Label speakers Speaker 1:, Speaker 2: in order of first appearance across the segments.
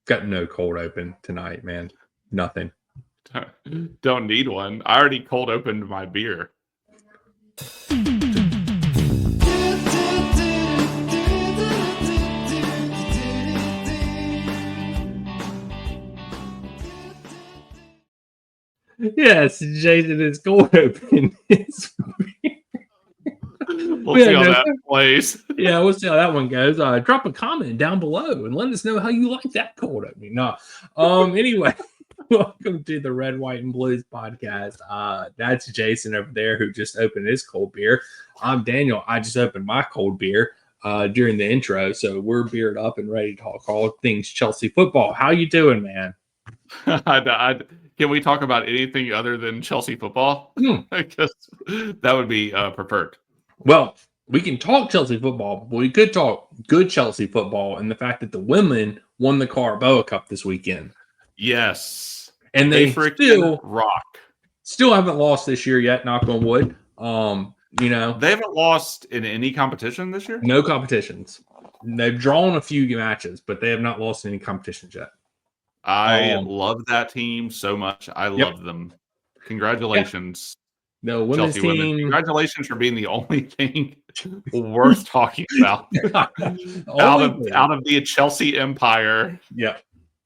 Speaker 1: Got no cold open tonight, man. Nothing.
Speaker 2: Don't need one. I already cold opened my beer.
Speaker 1: Yes, Jason is cold open.
Speaker 2: We'll see how that plays.
Speaker 1: Yeah, we'll see how that one goes. Drop a comment down below and let us know how you like that cold opening. No, anyway, welcome to the Red, White, and Blues podcast. That's Jason over there who just opened his cold beer. I'm Daniel. I just opened my cold beer during the intro, so we're beered up and ready to talk all things Chelsea football. How you doing, man?
Speaker 2: Can we talk about anything other than Chelsea football? Because that would be preferred.
Speaker 1: Well, we can talk Chelsea football, but we could talk good Chelsea football and the fact that the women won the Carabao Cup this weekend.
Speaker 2: Yes.
Speaker 1: And they
Speaker 2: freaking rock.
Speaker 1: Still haven't lost this year yet, knock on wood. They
Speaker 2: haven't lost in any competition this year?
Speaker 1: No competitions. They've drawn a few matches, but they have not lost any competitions yet.
Speaker 2: I love that team so much. I love them. Congratulations.
Speaker 1: Yeah. The women's
Speaker 2: Chelsea
Speaker 1: team.
Speaker 2: Women. Congratulations for being the only thing worth talking about out of the Chelsea empire.
Speaker 1: Yeah.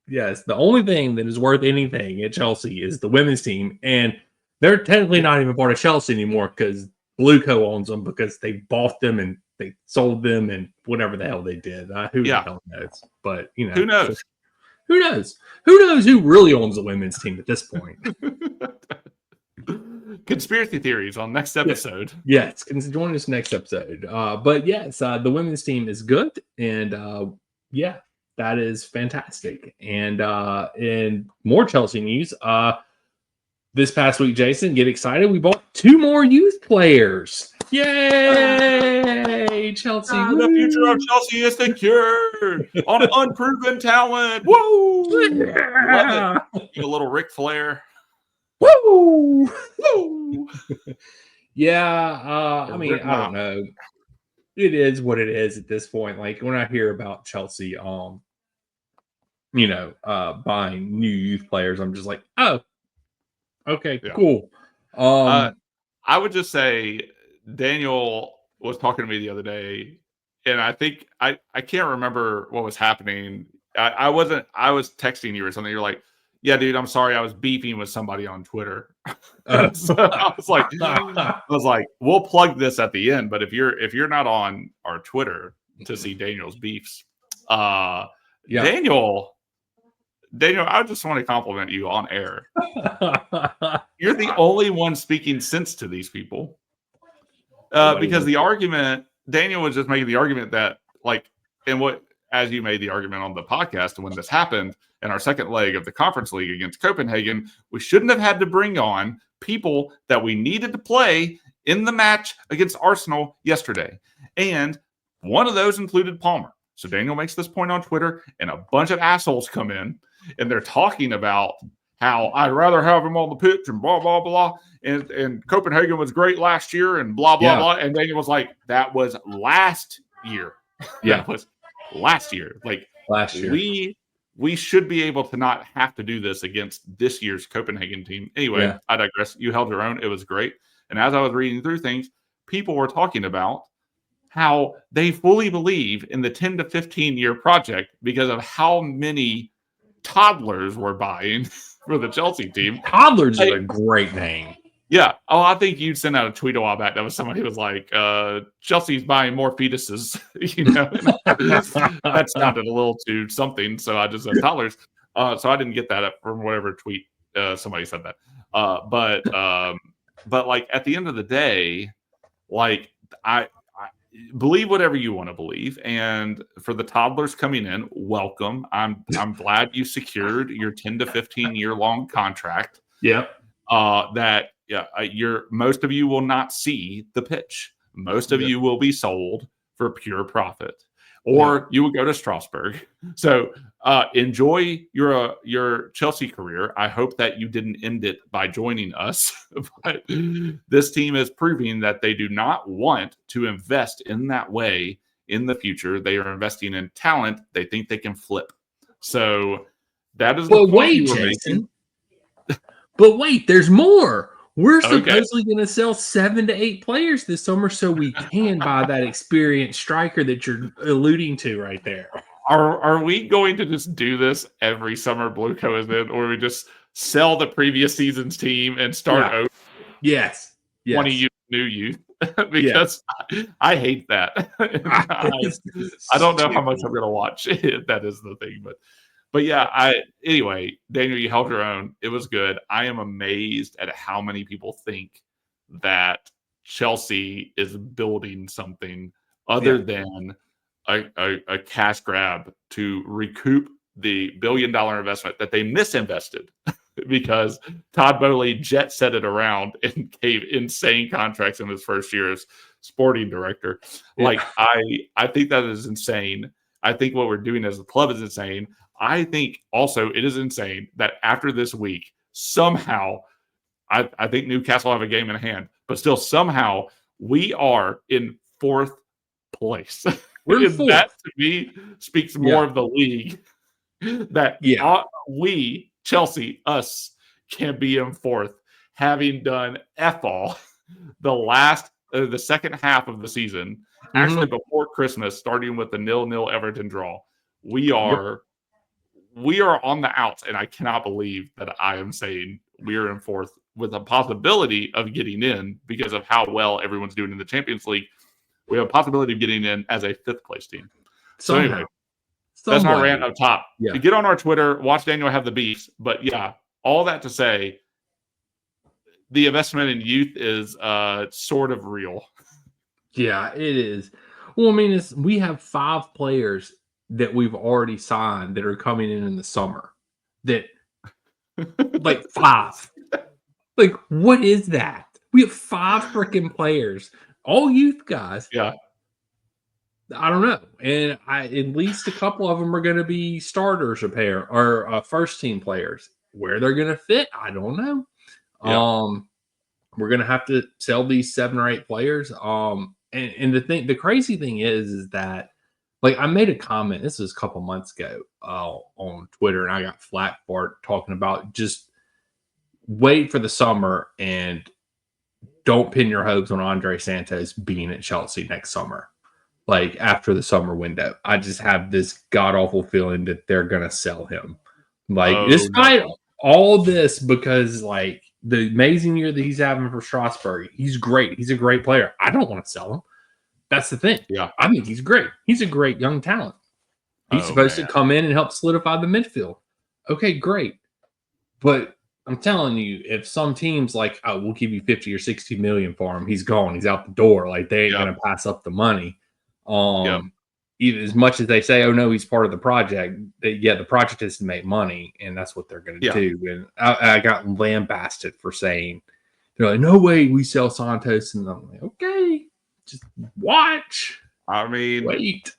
Speaker 1: Yes. The only thing that is worth anything at Chelsea is the women's team. And they're technically not even part of Chelsea anymore because Blueco owns them because they bought them and they sold them and whatever the hell they did. Who the hell knows? But,
Speaker 2: who knows?
Speaker 1: Who knows? Who knows who really owns the women's team at this point?
Speaker 2: Conspiracy theories on next episode.
Speaker 1: Yes, join us next episode. But yes, the women's team is good, and that is fantastic. And in more Chelsea news, this past week, Jason, get excited! We bought 2 more youth players. Yay, Chelsea!
Speaker 2: The future of Chelsea is secured on unproven talent. Woo!
Speaker 1: Yeah.
Speaker 2: A little Ric Flair.
Speaker 1: Woo! Woo! Yeah, I mean, I don't know. It is what it is at this point. Like when I hear about Chelsea, buying new youth players, I'm just like, oh, okay, cool.
Speaker 2: I would just say Daniel was talking to me the other day, and I think I can't remember what was happening. I was texting you or something. You're like, yeah, dude, I'm sorry. I was beefing with somebody on Twitter. So I was like, we'll plug this at the end. But if you're not on our Twitter to see Daniel's beefs, Daniel, I just want to compliment you on air. You're the only one speaking sense to these people. Because the argument, Daniel was just making the argument that, as you made the argument on the podcast when this happened, in our second leg of the Conference League against Copenhagen, we shouldn't have had to bring on people that we needed to play in the match against Arsenal yesterday. And one of those included Palmer. So Daniel makes this point on Twitter, and a bunch of assholes come in, and they're talking about how I'd rather have him on the pitch and blah, blah, blah. And Copenhagen was great last year and blah, blah, blah. And Daniel was like, that was last year.
Speaker 1: Yeah.
Speaker 2: That was last year.
Speaker 1: Last year.
Speaker 2: We should be able to not have to do this against this year's Copenhagen team. Anyway, I digress. You held your own. It was great. And as I was reading through things, people were talking about how they fully believe in the 10 to 15-year project because of how many toddlers were buying for the Chelsea team.
Speaker 1: Toddlers is a great name.
Speaker 2: Yeah. Oh, I think you sent out a tweet a while back that was somebody who was like, Chelsea's buying more fetuses. That sounded a little too something. So I just said toddlers. So I didn't get that from whatever tweet somebody said that. But at the end of the day, I believe whatever you want to believe. And for the toddlers coming in, welcome. I'm glad you secured your 10 to 15 year long contract.
Speaker 1: Yeah.
Speaker 2: Most of you will not see the pitch. Most of you will be sold for pure profit, or you will go to Strasbourg. So enjoy your Chelsea career. I hope that you didn't end it by joining us. But this team is proving that they do not want to invest in that way in the future. They are investing in talent they think they can flip. So that is the
Speaker 1: But
Speaker 2: point
Speaker 1: wait,
Speaker 2: you were
Speaker 1: Jason.
Speaker 2: making.
Speaker 1: But wait, there's more. We're
Speaker 2: Okay.
Speaker 1: supposedly going to sell 7 to 8 players this summer so we can buy that experienced striker that you're alluding to right there.
Speaker 2: Are we going to just do this every summer Blue Co is in, or we just sell the previous season's team and start over
Speaker 1: Yes.
Speaker 2: 20
Speaker 1: Yes.
Speaker 2: new youth? Because I hate that. I don't know how much I'm going to watch. That is the thing, but yeah, anyway, Daniel, you held your own. It was good. I am amazed at how many people think that Chelsea is building something other than a cash grab to recoup the $1 billion investment that they misinvested because Todd Bowley jet set it around and gave insane contracts in his first year as sporting director. Like, I think that is insane. I think what we're doing as a club is insane. I think also it is insane that after this week, somehow, I think Newcastle have a game in hand, but still somehow we are in 4th place.
Speaker 1: We're in 4th.
Speaker 2: That to me speaks more of the league that we, Chelsea, us, can be in 4th, having done F all the second half of the season, actually before Christmas, starting with the 0-0 Everton draw. We are on the outs, and I cannot believe that I am saying we are in 4th with a possibility of getting in because of how well everyone's doing in the Champions League. We have a possibility of getting in as a 5th place team. So anyway, that's my rant up top. Yeah. Get on our Twitter, watch Daniel have the beefs. But yeah, all that to say, the investment in youth is sort of real.
Speaker 1: Yeah, it is. Well, I mean, we have 5 players that we've already signed that are coming in the summer. That, like 5. Like, what is that? We have 5 freaking players, all youth guys.
Speaker 2: Yeah.
Speaker 1: I don't know. And at least a couple of them are going to be starters or first team players. Where they're going to fit, I don't know. Yeah. We're going to have to sell these 7 or 8 players. And the crazy thing is that, like, I made a comment, this was a couple months ago on Twitter, and I got flack for it, talking about just wait for the summer and don't pin your hopes on Andre Santos being at Chelsea next summer. Like, after the summer window, I just have this god-awful feeling that they're going to sell him. Like, despite all this, because, like, the amazing year that he's having for Strasbourg, he's great. He's a great player. I don't want to sell him. That's the thing.
Speaker 2: Yeah.
Speaker 1: I think he's great. He's a great young talent. He's supposed to come in and help solidify the midfield. Okay, great. But I'm telling you, if some teams like, oh, we'll give you 50 or 60 million for him, he's gone. He's out the door. Like, they ain't going to pass up the money. Even as much as they say, oh, no, he's part of the project. The project is to make money, and that's what they're going to do. And I got lambasted for saying, they're like, no way we sell Santos. And I'm like, okay, just watch.
Speaker 2: I mean,
Speaker 1: wait.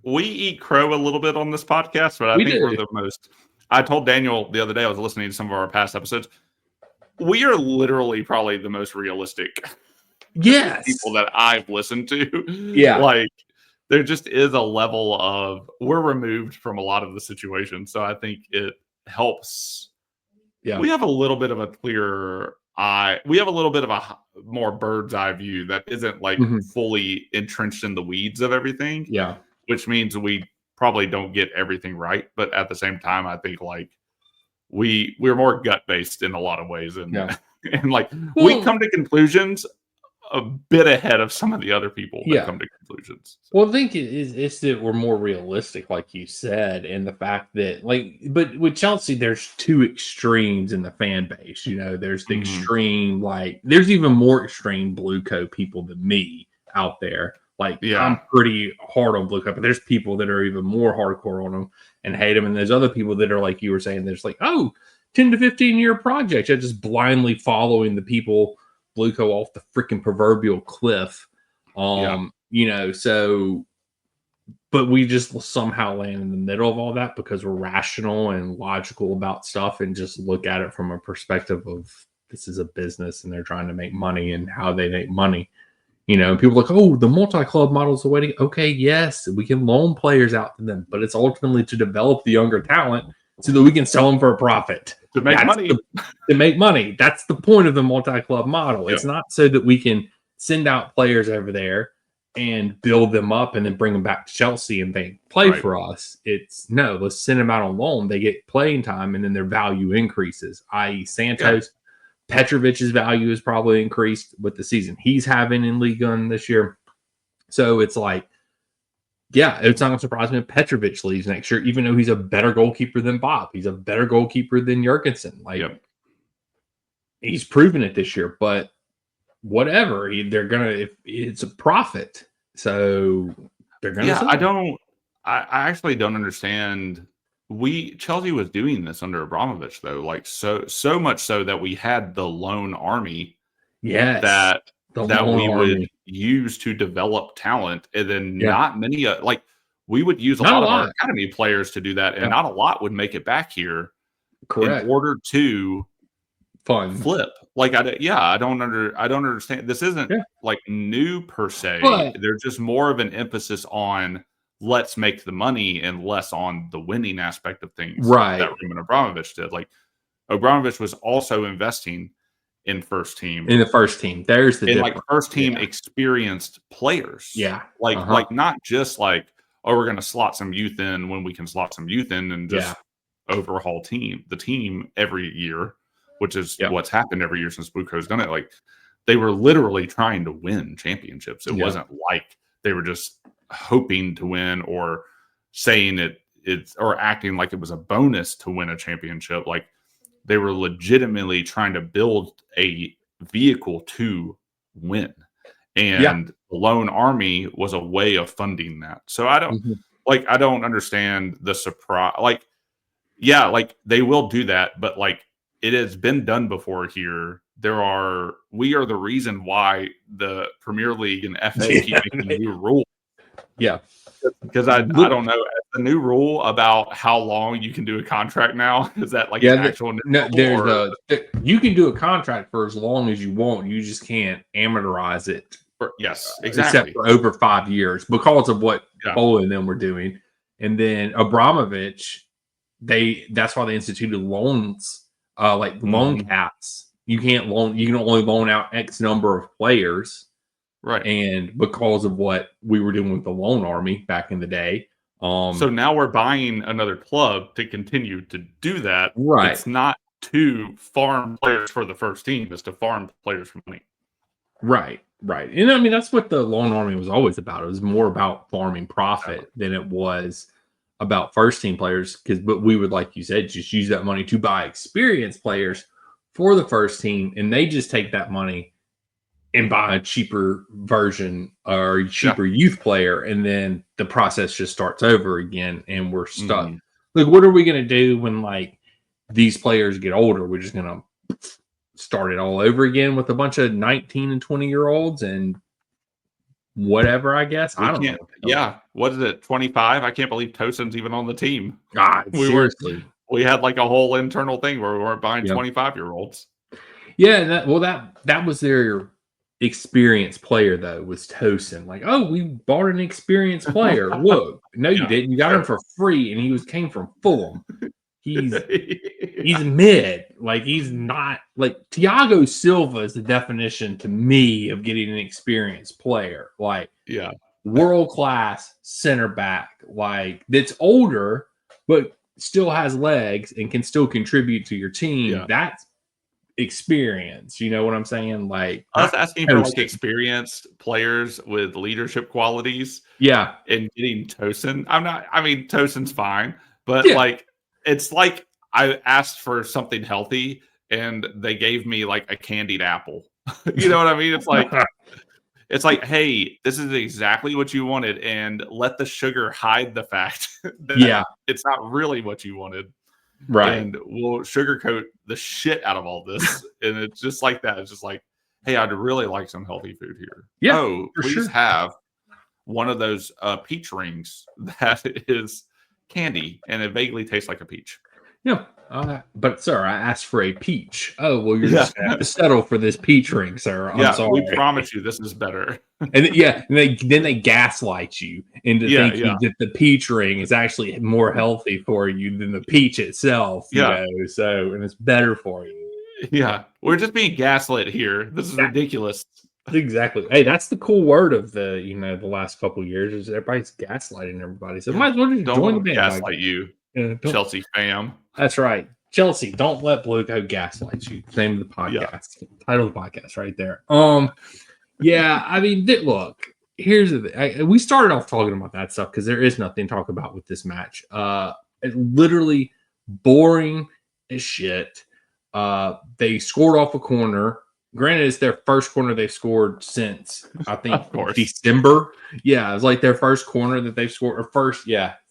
Speaker 2: We eat crow a little bit on this podcast, but I think we're the most. I told Daniel the other day, I was listening to some of our past episodes. We are literally probably the most realistic people that I've listened to.
Speaker 1: Yeah.
Speaker 2: Like, there just is a level of, we're removed from a lot of the situation. So I think it helps. Yeah. We have a little bit of a clearer eye. We have a little bit of a more bird's eye view that isn't like fully entrenched in the weeds of everything.
Speaker 1: Yeah.
Speaker 2: Which means we probably don't get everything right. But at the same time, I think like we're more gut based in a lot of ways. And, and like we come to conclusions a bit ahead of some of the other people that come to conclusions.
Speaker 1: So. Well, I think it's that we're more realistic, like you said, and the fact that, like, but with Chelsea, there's 2 extremes in the fan base. You know, there's the extreme, like, there's even more extreme Blue Co people than me out there. Like, I'm pretty hard on Blue Co, but there's people that are even more hardcore on them and hate them. And there's other people that are, like you were saying, there's like, 10 to 15-year projects. You're just blindly following the people Blue Co off the freaking proverbial cliff. You know, so, but we just somehow land in the middle of all that because we're rational and logical about stuff and just look at it from a perspective of this is a business and they're trying to make money and how they make money. You know, people are like, oh, the multi-club model is the way to go. Okay, yes, we can loan players out to them, but it's ultimately to develop the younger talent so that we can sell them for a profit.
Speaker 2: To make money.
Speaker 1: To make money. That's the point of the multi-club model.
Speaker 2: Yep.
Speaker 1: It's not so that we can send out players over there and build them up and then bring them back to Chelsea and they play
Speaker 2: Right.
Speaker 1: for us. It's no, let's send them out on loan. They get playing time and then their value increases, i.e. Santos. Petrovic's value is probably increased with the season he's having in Ligue 1 this year. So it's like, yeah, it's not going to surprise me if Petrovic leaves next year, even though he's a better goalkeeper than Bob. He's a better goalkeeper than Jurgensen. Like, he's proven it this year, but whatever. They're going to, if it's a profit. So they're going to.
Speaker 2: Yeah, I actually don't understand. Chelsea was doing this under Abramovich, though, like so much so that we had the loan army, that we would use to develop talent, and then not many like we would use a lot of our academy players to do that, and not a lot would make it back here.
Speaker 1: Correct.
Speaker 2: In order to flip. Like I don't understand. This isn't like new per se.
Speaker 1: But
Speaker 2: there's just more of an emphasis on let's make the money and less on the winning aspect of things.
Speaker 1: Right.
Speaker 2: That Roman Abramovich did. Like Abramovich was also investing in first team.
Speaker 1: In the first team. There's the difference.
Speaker 2: Like first team experienced players.
Speaker 1: Yeah.
Speaker 2: Like not just like, oh, we're gonna slot some youth in when we can slot some youth in and just overhaul the team every year, which is what's happened every year since Buko's done it. Like they were literally trying to win championships. It wasn't like they were just hoping to win or saying it's or acting like it was a bonus to win a championship. Like they were legitimately trying to build a vehicle to win, and the loan army was a way of funding that. So I don't understand the surprise. Like they will do that, but like it has been done before here. We are the reason why the Premier League and FA keep making new rules.
Speaker 1: Yeah.
Speaker 2: Because I don't know the new rule about how long you can do a contract now. Is that like an actual
Speaker 1: you can do a contract for as long as you want. You just can't amortize it.
Speaker 2: Yes, exactly.
Speaker 1: Except for over 5 years because of what Bola and them were doing. And then Abramovich, that's why they instituted loans, like loan caps. You can only loan out X number of players.
Speaker 2: Right.
Speaker 1: And because of what we were doing with the loan army back in the day.
Speaker 2: So now we're buying another club to continue to do that.
Speaker 1: Right.
Speaker 2: It's not to farm players for the first team. It's to farm players for money.
Speaker 1: Right. Right. And I mean, that's what the loan army was always about. It was more about farming profit than it was about first team players. But we would, like you said, just use that money to buy experienced players for the first team. And they just take that money and buy a cheaper version or cheaper youth player, and then the process just starts over again, and we're stuck. Like, what are we going to do when like these players get older? We're just going to start it all over again with a bunch of 19 and 20-year-olds and whatever, I guess. I don't know.
Speaker 2: Yeah. What is it, 25? I can't believe Tosin's even on the team.
Speaker 1: God, seriously.
Speaker 2: We had like a whole internal thing where we weren't buying 25-year-olds.
Speaker 1: Yeah, that was their experienced player, though, was Tosin. Like, oh, we bought an experienced player. Look, no, you didn't. You got him for free, and he came from Fulham. He's mid. Like, he's not like Thiago Silva is the definition to me of getting an experienced player. Like, world class center back, like that's older but still has legs and can still contribute to your team. That's experience, you know what I'm saying? Like,
Speaker 2: I was asking for like experienced players with leadership qualities.
Speaker 1: Yeah.
Speaker 2: And getting Tosin. Tosin's fine, but like it's like I asked for something healthy and they gave me like a candied apple. You know what I mean? It's like, hey, this is exactly what you wanted, and let the sugar hide the fact that it's not really what you wanted.
Speaker 1: Right.
Speaker 2: And we'll sugarcoat the shit out of all this. And it's just like that. It's just like, hey, I'd really like some healthy food here.
Speaker 1: Yeah.
Speaker 2: Oh, please have one of those peach rings that is candy and it vaguely tastes like a peach.
Speaker 1: Yeah. But sir, I asked for a peach. Oh, well, you're just gonna have to settle for this peach ring, sir. I'm sorry.
Speaker 2: We promise you this is better.
Speaker 1: And then they gaslight you into thinking that the peach ring is actually more healthy for you than the peach itself. You know, so and it's better for you.
Speaker 2: Yeah, we're just being gaslit here. This is ridiculous.
Speaker 1: Exactly. Hey, that's the cool word of the the last couple of years is everybody's gaslighting everybody. So might as well just join the band.
Speaker 2: Gaslight you, Chelsea fam.
Speaker 1: That's right. Chelsea, don't let Blue Coat gaslight you. Name of the podcast. Title of the podcast right there. Yeah, I mean, look, here's the thing. We started off talking about that stuff because there is nothing to talk about with this match. It's literally boring as shit. They scored off a corner. Granted, it's their first corner they've scored since, I think, December. Yeah, it was like their first corner that they've scored,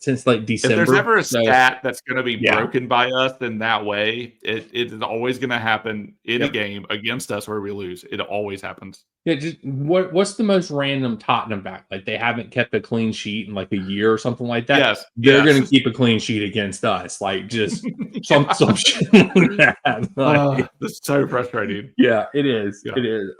Speaker 1: since like December.
Speaker 2: If there's ever a stat that's going to be broken by us in that way, it is always going to happen in a game against us where we lose. It always happens.
Speaker 1: Yeah, just what's the most random Tottenham back? Like they haven't kept a clean sheet in like a year or something like that.
Speaker 2: Yes,
Speaker 1: they're going to keep a clean sheet against us. Like just some shit like that. Like,
Speaker 2: that's so frustrating.
Speaker 1: Yeah, it is. Yeah. It is.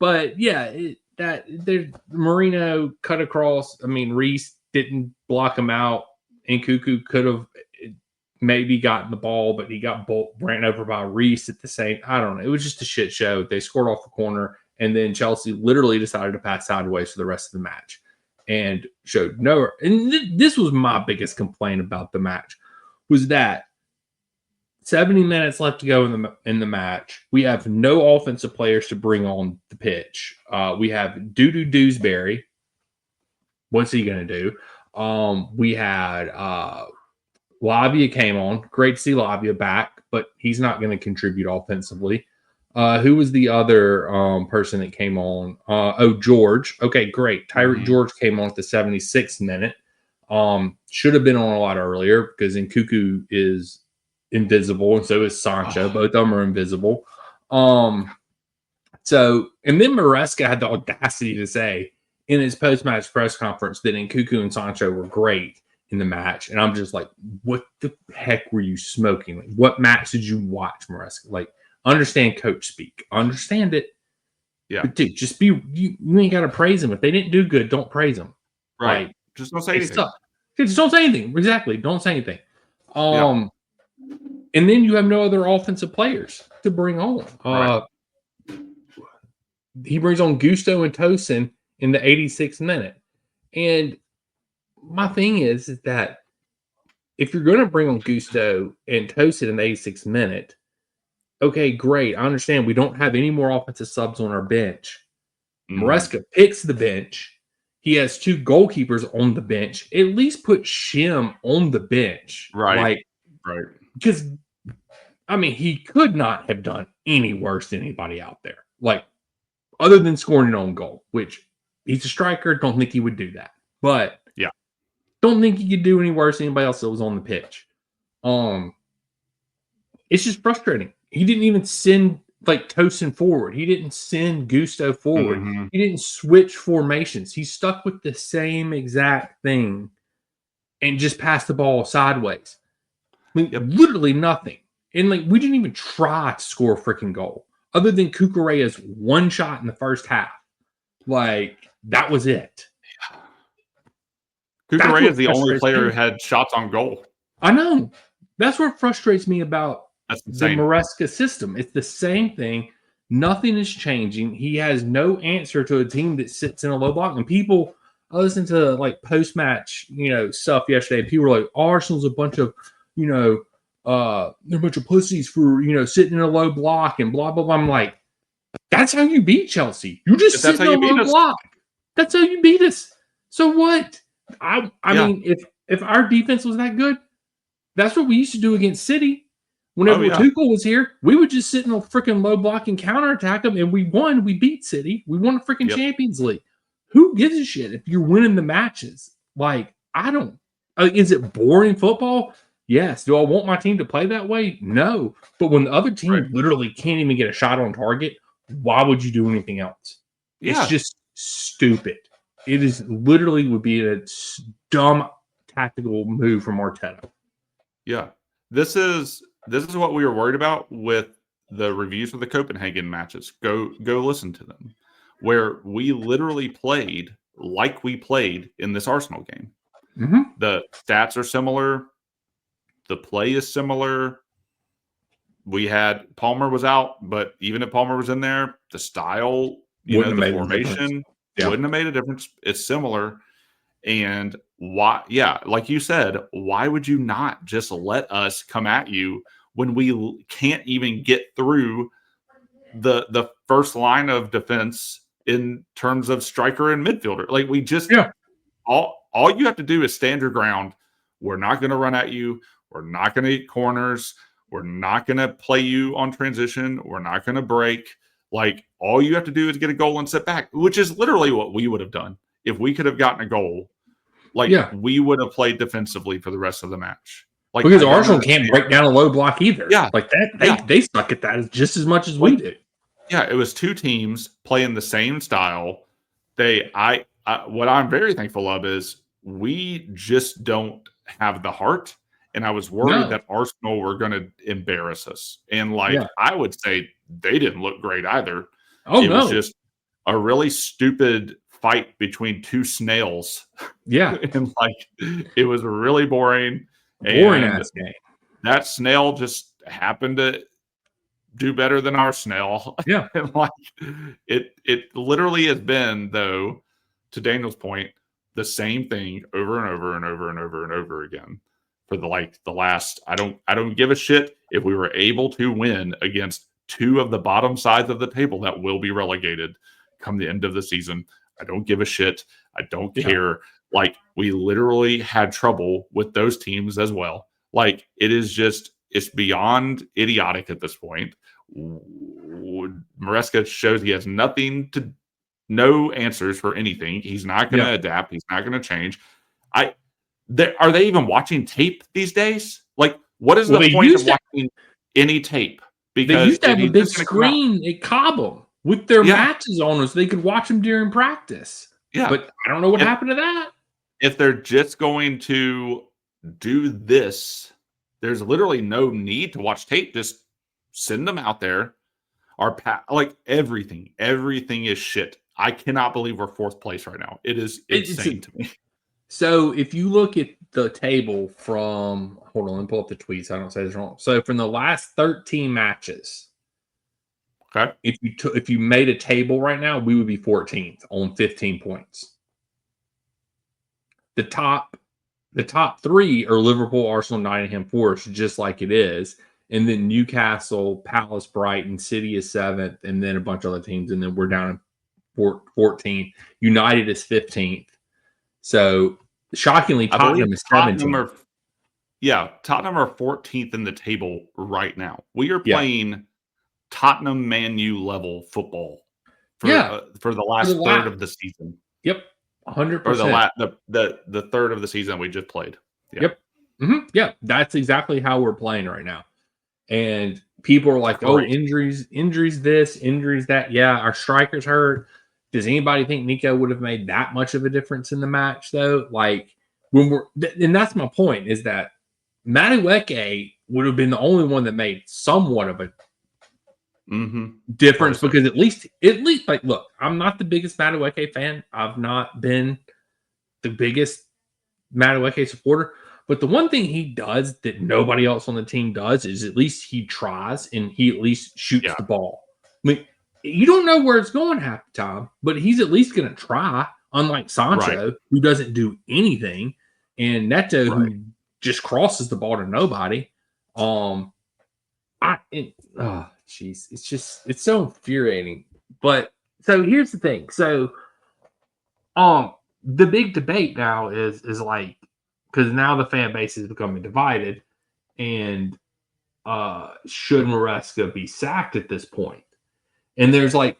Speaker 1: But yeah, there's Marino cut across. I mean, Reese didn't block him out, and Cuckoo could have maybe gotten the ball, but he got ran over by Reese at the same. I don't know. It was just a shit show. They scored off the corner. And then Chelsea literally decided to pass sideways for the rest of the match and showed no. And this was my biggest complaint about the match was that 70 minutes left to go in the match. We have no offensive players to bring on the pitch. We have Dewsbury. What's he going to do? We had Lavia came on. Great to see Lavia back, but he's not going to contribute offensively. Who was the other person that came on? George. Okay, great. Tyreek George came on at the 76th minute. Should have been on a lot earlier because Nkuku is invisible, and so is Sancho. Both of them are invisible. And then Marssca had the audacity to say in his post-match press conference that Nkuku and Sancho were great in the match. And I'm just like, what the heck were you smoking? Like, what match did you watch, Marssca? Like, understand coach speak. Understand it.
Speaker 2: Yeah.
Speaker 1: But dude, just you ain't got to praise them. If they didn't do good, don't praise them.
Speaker 2: Right. Like, just don't say anything.
Speaker 1: Just don't say anything. Exactly. Don't say anything. And then you have no other offensive players to bring on. He brings on Gusto and Tosin in the 86th minute. And my thing is that if you're going to bring on Gusto and Tosin in the 86th minute, okay, great. I understand we don't have any more offensive subs on our bench. Marssca picks the bench. He has two goalkeepers on the bench. At least put Shim on the bench.
Speaker 2: Right.
Speaker 1: Because, I mean, he could not have done any worse than anybody out there. Like, other than scoring an own goal, which he's a striker. Don't think he would do that. But, don't think he could do any worse than anybody else that was on the pitch. It's just frustrating. He didn't even send like Tosin forward. He didn't send Gusto forward. He didn't switch formations. He stuck with the same exact thing and just passed the ball sideways. I mean, literally nothing. And like we didn't even try to score a freaking goal other than Cucurella's one shot in the first half. Like that was it.
Speaker 2: Cucurella is the only player who had shots on goal.
Speaker 1: I know. That's what frustrates me about the Marssca system. It's the same thing. Nothing is changing. He has no answer to a team that sits in a low block. And people, I listened to like post-match, stuff yesterday. And people were like, Arsenal's a bunch of, they're a bunch of pussies for, sitting in a low block and blah, blah, blah. I'm like, that's how you beat Chelsea. You just sit in a low block. That's how you beat us. So what? I mean, if our defense was that good, that's what we used to do against City. Whenever Tuchel was here, we would just sit in a freaking low block and counterattack them, and we won. We beat City. We won the freaking Champions League. Who gives a shit if you're winning the matches? Like, I don't. Is it boring football? Yes. Do I want my team to play that way? No. But when the other team literally can't even get a shot on target, why would you do anything else? Yeah. It's just stupid. It is literally would be a dumb tactical move from Arteta.
Speaker 2: Yeah. this is what we were worried about with the reviews of the Copenhagen matches. Go listen to them, where we literally played like we played in this Arsenal game.
Speaker 1: Mm-hmm.
Speaker 2: The stats are similar. The play is similar. We had Palmer was out, but even if Palmer was in there, the style, the formation wouldn't have made a difference. It's similar. And why? Yeah, like you said, why would you not just let us come at you when we can't even get through the first line of defense in terms of striker and midfielder? Like we just all you have to do is stand your ground. We're not going to run at you. We're not going to eat corners. We're not going to play you on transition. We're not going to break. Like all you have to do is get a goal and sit back, which is literally what we would have done if we could have gotten a goal. Like we would have played defensively for the rest of the match. Like
Speaker 1: because Arsenal can't break down a low block either.
Speaker 2: Yeah,
Speaker 1: like that they suck at that just as much as we do.
Speaker 2: Yeah, it was two teams playing the same style. What I'm very thankful of is we just don't have the heart. And I was worried that Arsenal were going to embarrass us. And I would say they didn't look great either. It was just a really stupid fight between two snails.
Speaker 1: Yeah.
Speaker 2: And it was really boring.
Speaker 1: Boring ass game.
Speaker 2: That snail just happened to do better than our snail.
Speaker 1: Yeah.
Speaker 2: And it literally has been, though, to Daniel's point, the same thing over and over and over and over and over again for the last. I don't give a shit if we were able to win against two of the bottom sides of the table that will be relegated come the end of the season. I don't give a shit. I don't care. We literally had trouble with those teams as well. It's beyond idiotic at this point. Marssca shows he has no answers for anything. He's not going to adapt. He's not going to change. Are they even watching tape these days? What is the point of watching any tape? Because
Speaker 1: they used to have a big screen at Cobham with their matches on us. So they could watch them during practice.
Speaker 2: Yeah.
Speaker 1: But I don't know what happened to that.
Speaker 2: If they're just going to do this, there's literally no need to watch tape. Just send them out there. Everything is shit. I cannot believe we're fourth place right now. It is insane to me.
Speaker 1: So if you look at the table from, hold on, let me pull up the tweets. I don't say this wrong. So from the last 13 matches,
Speaker 2: okay,
Speaker 1: if you made a table right now, we would be 14th on 15 points. The top three are Liverpool, Arsenal, Nottingham Forest, just like it is. And then Newcastle, Palace, Brighton, City is 7th, and then a bunch of other teams. And then we're down in 14th. United is 15th. So, shockingly, Tottenham is 17th.
Speaker 2: Tottenham are 14th in the table right now. We are playing Tottenham Man U level football for the last third of the season.
Speaker 1: Yep, 100%.
Speaker 2: Or the third of the season we just played. Yeah.
Speaker 1: Yep. Mm-hmm. Yeah, that's exactly how we're playing right now. And people are like, injuries this, injuries that. Yeah, our striker's hurt. Does anybody think Nico would have made that much of a difference in the match, though? And that's my point, is that Madueke would have been the only one that made somewhat of a difference, because at least, look, I'm not the biggest Madueke fan. I've not been the biggest Madueke supporter. But the one thing he does that nobody else on the team does is at least he tries and he at least shoots the ball. I mean, you don't know where it's going half the time, but he's at least going to try, unlike Sancho, who doesn't do anything, and Neto, who just crosses the ball to nobody. It's so infuriating. But so here's the thing. So, the big debate now is because now the fan base is becoming divided, and should Marssca be sacked at this point? And there's a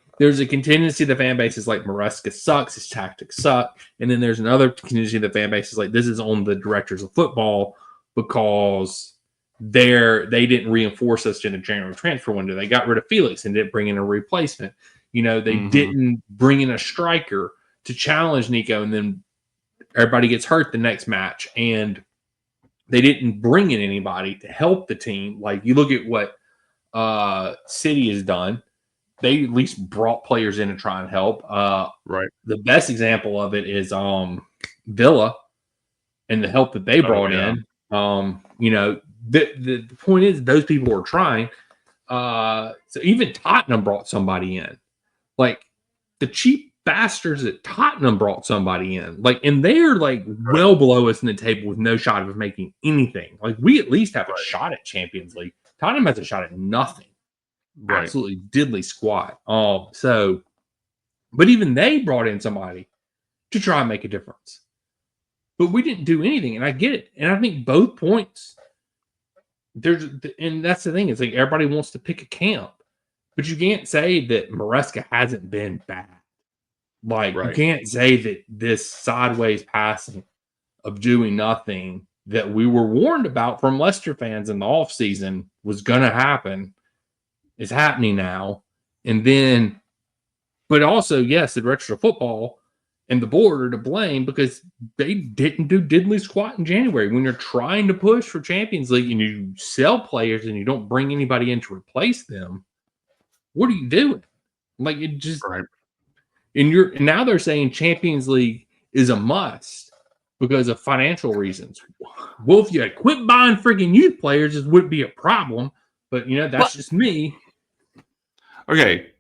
Speaker 1: contingency of the fan base is like, Marssca sucks, his tactics suck. And then there's another contingency of the fan base is like, this is on the directors of football because they didn't reinforce us in a January transfer window. They got rid of Felix and didn't bring in a replacement. They didn't bring in a striker to challenge Nico, and then everybody gets hurt the next match. And They didn't bring in anybody to help the team. Like you look at what City has done. They at least brought players in to try and help.
Speaker 2: Right.
Speaker 1: The best example of it is Villa and the help that they brought in. The point is those people were trying. So even Tottenham brought somebody in. Like the cheap bastards at Tottenham brought somebody in. Like, and they're like well below us in the table with no shot of making anything. Like we at least have a shot at Champions League. Tottenham has a shot at nothing.
Speaker 2: Right.
Speaker 1: Absolutely diddly squat. But even they brought in somebody to try and make a difference. But we didn't do anything, and I get it. And I think both points, and that's the thing, it's like everybody wants to pick a camp, but you can't say that Marssca hasn't been bad. Like, you can't say that this sideways passing of doing nothing that we were warned about from Leicester fans in the offseason was going to happen is happening now. And then, but also, yes, the director of football and the board are to blame because they didn't do diddly squat in January. When you're trying to push for Champions League and you sell players and you don't bring anybody in to replace them, what are you doing? Like, it just, and now they're saying Champions League is a must because of financial reasons. Well, if you had quit buying freaking youth players, it wouldn't be a problem. But that's just me.
Speaker 2: Okay,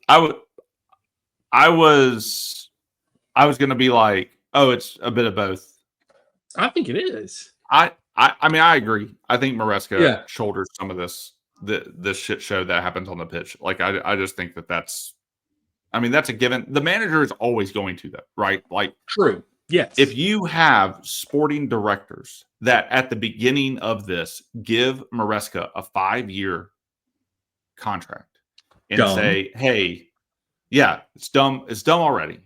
Speaker 2: I was going to be like, oh, it's a bit of both.
Speaker 1: I think it is.
Speaker 2: I mean, I agree. I think Marssca shoulders some of this shit show that happens on the pitch. Like, I just think that's a given. The manager is always going to that, right? Like,
Speaker 1: true. Yes.
Speaker 2: If you have sporting directors that at the beginning of this give Marssca a 5-year contract and say, hey, yeah, it's dumb. It's dumb already.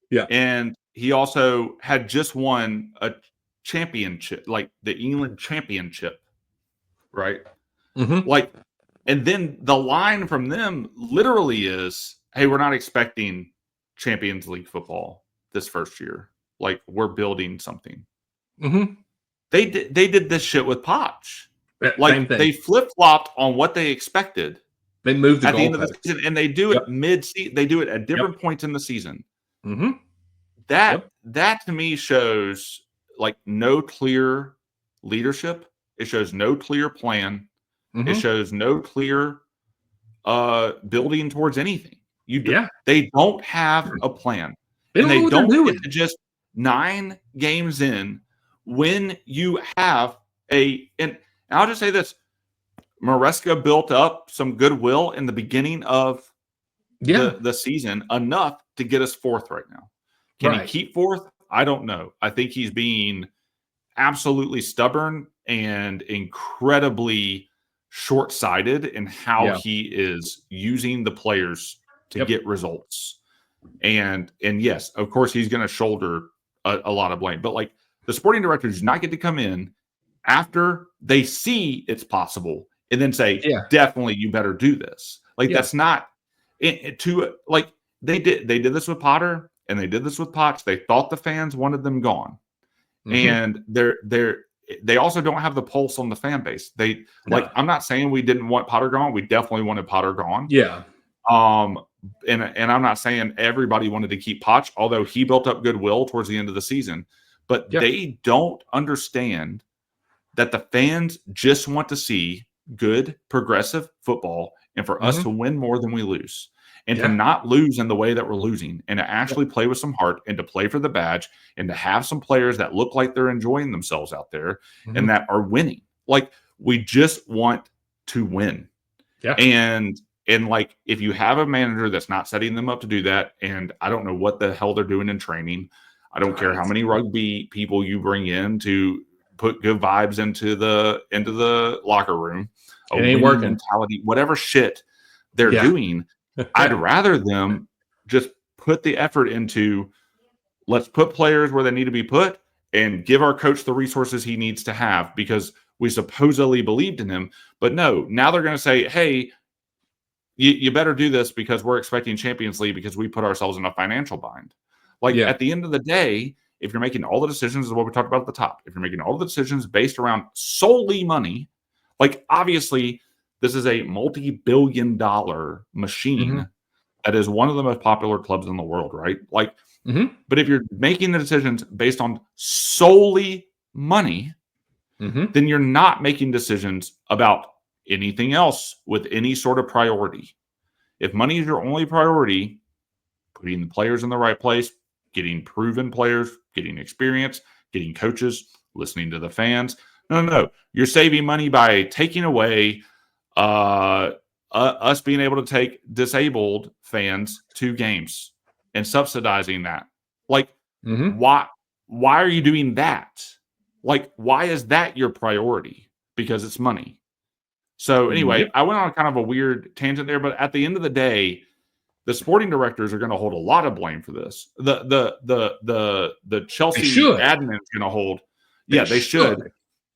Speaker 1: Yeah.
Speaker 2: And he also had just won a championship, like the England championship, right?
Speaker 1: Mm-hmm.
Speaker 2: Like, and then the line from them literally is, hey, we're not expecting Champions League football this first year. Like, we're building something.
Speaker 1: Mm-hmm.
Speaker 2: They did this shit with Poch.
Speaker 1: Like,
Speaker 2: they flip-flopped on what they expected.
Speaker 1: They moved
Speaker 2: at the end of the season, and they do it mid-season. They do it at different points in the season.
Speaker 1: Mm-hmm.
Speaker 2: That to me shows like no clear leadership. It shows no clear plan.
Speaker 1: Mm-hmm.
Speaker 2: It shows no clear building towards anything. They don't have a plan. They don't get to just 9 games in when you have and I'll just say this. Marssca built up some goodwill in the beginning of the season enough to get us 4th right now. Can he keep 4th? I don't know. I think he's being absolutely stubborn and incredibly short-sighted in how he is using the players to get results. And yes, of course, he's going to shoulder a lot of blame. But like the sporting director does not get to come in after they see it's possible and then say, definitely, you better do this. Like that's not like they did this with Potter and they did this with Potts. They thought the fans wanted them gone, and they also don't have the pulse on the fan base. I'm not saying we didn't want Potter gone. We definitely wanted Potter gone.
Speaker 1: Yeah.
Speaker 2: And I'm not saying everybody wanted to keep Potch, although he built up goodwill towards the end of the season. But they don't understand that the fans just want to see good, progressive football and for us to win more than we lose. And to not lose in the way that we're losing and to actually play with some heart and to play for the badge and to have some players that look like they're enjoying themselves out there and that are winning. Like, we just want to win.
Speaker 1: Yeah.
Speaker 2: And like, if you have a manager that's not setting them up to do that, and I don't know what the hell they're doing in training. I don't care how many rugby people you bring in to put good vibes into the locker room.
Speaker 1: It ain't working.
Speaker 2: Mentality, whatever shit they're doing. I'd rather them just put the effort into, let's put players where they need to be put and give our coach the resources he needs to have because we supposedly believed in him. But no, now they're going to say, hey, you better do this because we're expecting Champions League because we put ourselves in a financial bind. Like at the end of the day, if you're making all the decisions, is what we talked about at the top. If you're making all the decisions based around solely money, like obviously this is a multi-billion-dollar machine that is one of the most popular clubs in the world, right? Like, but if you're making the decisions based on solely money, then you're not making decisions about anything else with any sort of priority. If money is your only priority, putting the players in the right place, getting proven players, getting experience, getting coaches, listening to the fans. No. You're saving money by taking away us being able to take disabled fans to games and subsidizing that. Like, why are you doing that? Like, why is that your priority? Because it's money. So anyway, I went on kind of a weird tangent there, but at the end of the day, the sporting directors are going to hold a lot of blame for this. The Chelsea admin is going to hold. They should.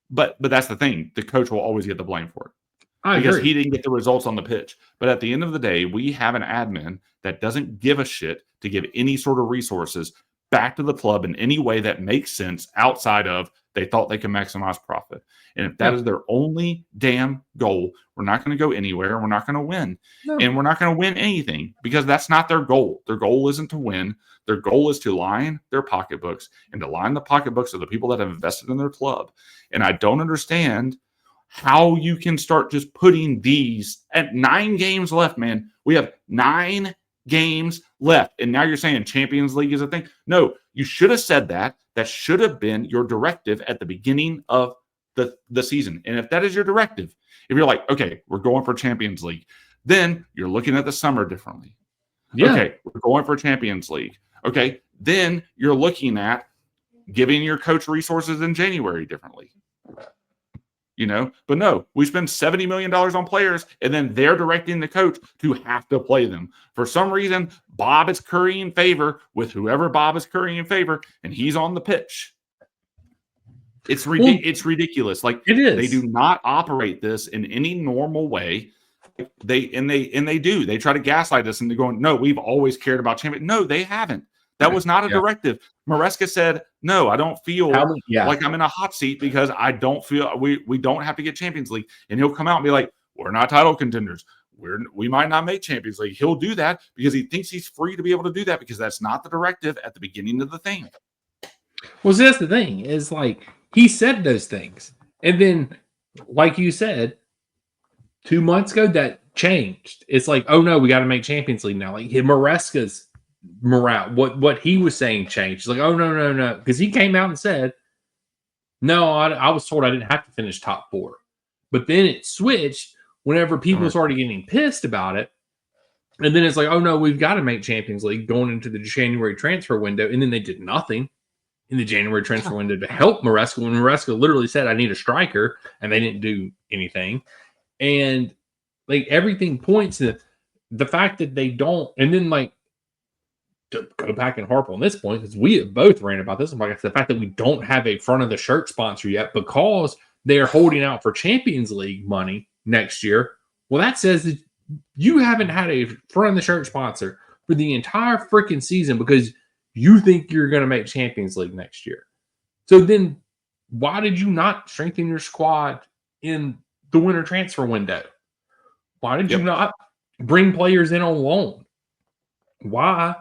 Speaker 2: But that's the thing. The coach will always get the blame for it. Because he didn't get the results on the pitch. But at the end of the day, we have an admin that doesn't give a shit to give any sort of resources back to the club in any way that makes sense outside of they thought they could maximize profit. And if that is their only damn goal, we're not going to go anywhere. We're not going to win. And we're not going to win anything because that's not their goal. Their goal isn't to win. Their goal is to line their pocketbooks and to line the pocketbooks of the people that have invested in their club. And I don't understand how you can start just putting these at 9 games left, man. We have 9 games left. And now you're saying Champions League is a thing? No, you should have said that. That should have been your directive at the beginning of the season. And if that is your directive, if you're like, okay, we're going for Champions League, then you're looking at the summer differently. Okay, we're going for Champions League. Okay, then you're looking at giving your coach resources in January differently. But no, we spend $70 million on players and then they're directing the coach to have to play them. For some reason, Bob is currying favor with whoever Bob is currying favor, and he's on the pitch. It's ridiculous. Like, it is. They do not operate this in any normal way. They do. They try to gaslight us into going, no, we've always cared about champions. No, they haven't. That was not a directive. Marssca said, no, I don't feel like I'm in a hot seat because I don't feel we don't have to get Champions League. And he'll come out and be like, we're not title contenders. We might not make Champions League. He'll do that because he thinks he's free to be able to do that because that's not the directive at the beginning of the thing.
Speaker 1: Well, see, that's the thing is like he said those things. And then, like you said, 2 months ago, that changed. It's like, oh no, we got to make Champions League now. Like Marssca's morale, what he was saying changed. He's like, oh no, because he came out and said, no, I was told I didn't have to finish top 4, but then it switched whenever people started getting pissed about it, and then it's like, oh no, we've got to make Champions League going into the January transfer window, and then they did nothing in the January transfer window to help Marssca when Marssca literally said, I need a striker, and they didn't do anything, and like everything points to the fact that they don't, and then like. To go back and harp on this point because we have both ran about this. I'm like, it's the fact that we don't have a front of the shirt sponsor yet because they're holding out for Champions League money next year. Well, that says that you haven't had a front of the shirt sponsor for the entire freaking season because you think you're going to make Champions League next year. So then why did you not strengthen your squad in the winter transfer window? Why did you not bring players in on loan? Why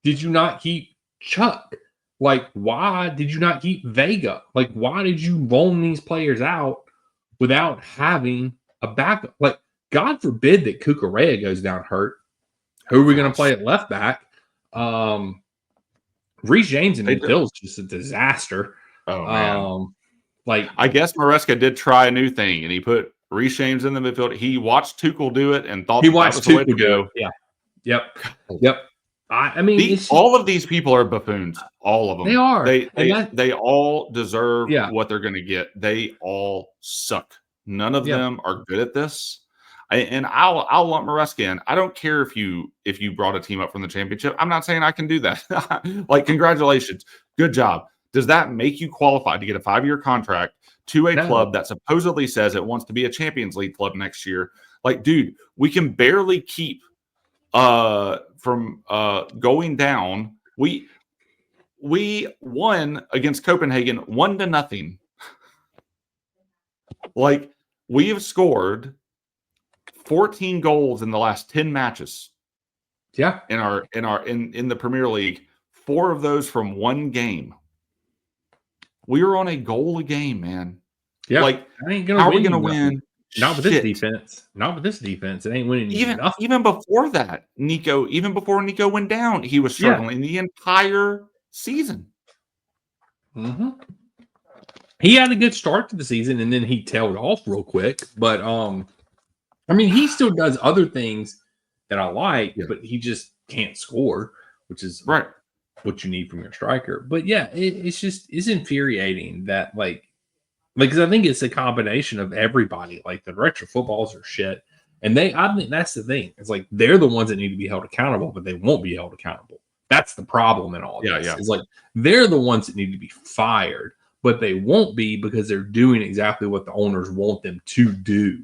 Speaker 1: did you not keep Chuck? Like, why did you not keep Vega? Like, why did you loan these players out without having a backup? Like, God forbid that Cucurella goes down hurt. Who are we going to play at left back? Reece James in midfield is just a disaster.
Speaker 2: Oh, man. I guess Marssca did try a new thing, and he put Reece James in the midfield. He watched Tuchel do it and thought
Speaker 1: he watched
Speaker 2: that was the way to go.
Speaker 1: Yeah. Yep. I mean,
Speaker 2: all of these people are buffoons. All of them.
Speaker 1: They are.
Speaker 2: They all deserve what they're going to get. They all suck. None of them are good at this. And I'll lump Marssca in. I don't care if you brought a team up from the championship. I'm not saying I can do that. Like, congratulations, good job. Does that make you qualified to get a 5-year contract to a club that supposedly says it wants to be a Champions League club next year? Like, dude, we can barely keep from going down. we won against Copenhagen 1-0. Like, we have scored 14 goals in the last 10 matches.
Speaker 1: Yeah.
Speaker 2: In the Premier League, 4 of those from one game. We were on a goal a game, man.
Speaker 1: Yeah.
Speaker 2: Like, how are we going to win?
Speaker 1: Not with this defense. Not with this defense. It ain't winning nothing.
Speaker 2: Even before that, even before Nico went down, he was struggling the entire season.
Speaker 1: Mm-hmm. He had a good start to the season, and then he tailed off real quick. But I mean, he still does other things that I like, but he just can't score, which is
Speaker 2: right
Speaker 1: what you need from your striker. But yeah, it's infuriating that because I think it's a combination of everybody. Like, the director of footballs are shit, and I think that's the thing. It's like they're the ones that need to be held accountable, but they won't be held accountable. That's the problem in all this. It's like they're the ones that need to be fired, but they won't be because they're doing exactly what the owners want them to do.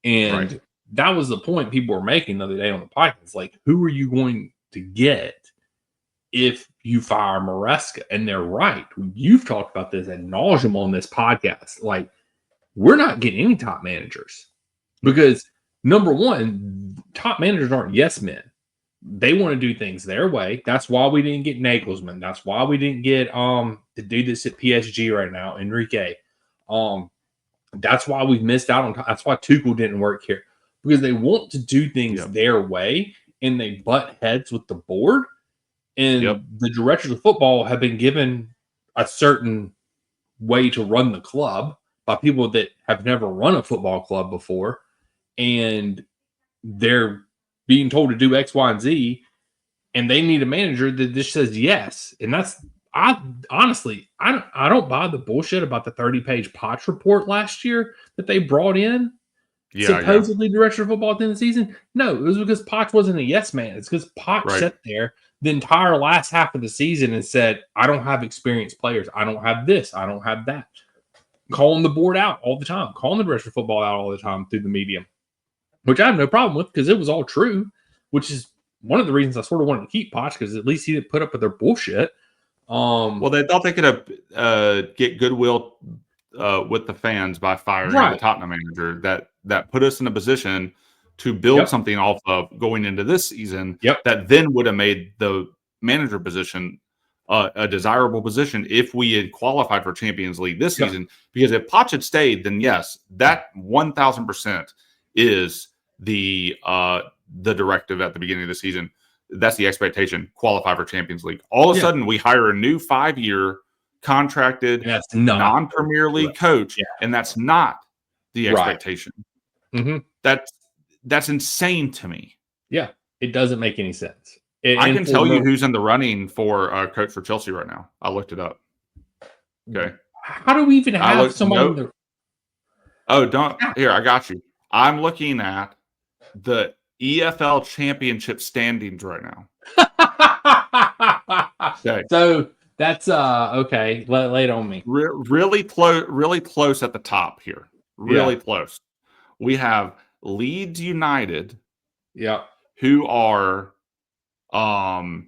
Speaker 1: And that was the point people were making the other day on the podcast. Like, who are you going to get if you fire Marssca? And they're right. You've talked about this ad nauseum on this podcast. Like, we're not getting any top managers because, number one, top managers aren't yes men. They want to do things their way. That's why we didn't get Nagelsmann. That's why we didn't get the dude that's at PSG right now, Enrique. That's why we've missed out on. That's why Tuchel didn't work here, because they want to do things their way, and they butt heads with the board. And the directors of football have been given a certain way to run the club by people that have never run a football club before, and they're being told to do X, Y, and Z, and they need a manager that just says yes. And I don't buy the bullshit about the 30-page Potts report last year that they brought in. Supposedly director of football at the end of the season. No, it was because Potts wasn't a yes man. It's because Potts sat there the entire last half of the season and said, I don't have experienced players. I don't have this. I don't have that. Calling the board out all the time. Calling the director of football out all the time through the media, which I have no problem with because it was all true, which is one of the reasons I sort of wanted to keep Potts, because at least he didn't put up with their bullshit.
Speaker 2: Well, they thought they could get goodwill with the fans by firing the Tottenham manager that put us in a position to build something off of going into this season that then would have made the manager position a desirable position if we had qualified for Champions League this season. Because if Poch had stayed, then yes, that 1,000% is the directive at the beginning of the season. That's the expectation. Qualify for Champions League. All of a sudden, we hire a new 5-year contracted non-Premier League coach, and that's not the expectation.
Speaker 1: Mm-hmm.
Speaker 2: That's insane to me.
Speaker 1: Yeah, it doesn't make any sense.
Speaker 2: I can tell you who's in the running for coach for Chelsea right now. I looked it up. Okay.
Speaker 1: How do we even have someone?
Speaker 2: Oh, don't. Here, I got you. I'm looking at the EFL Championship standings right now.
Speaker 1: Okay. So that's okay. Lay it on me.
Speaker 2: Really close at the top here. Really close. We have Leeds United. Who are top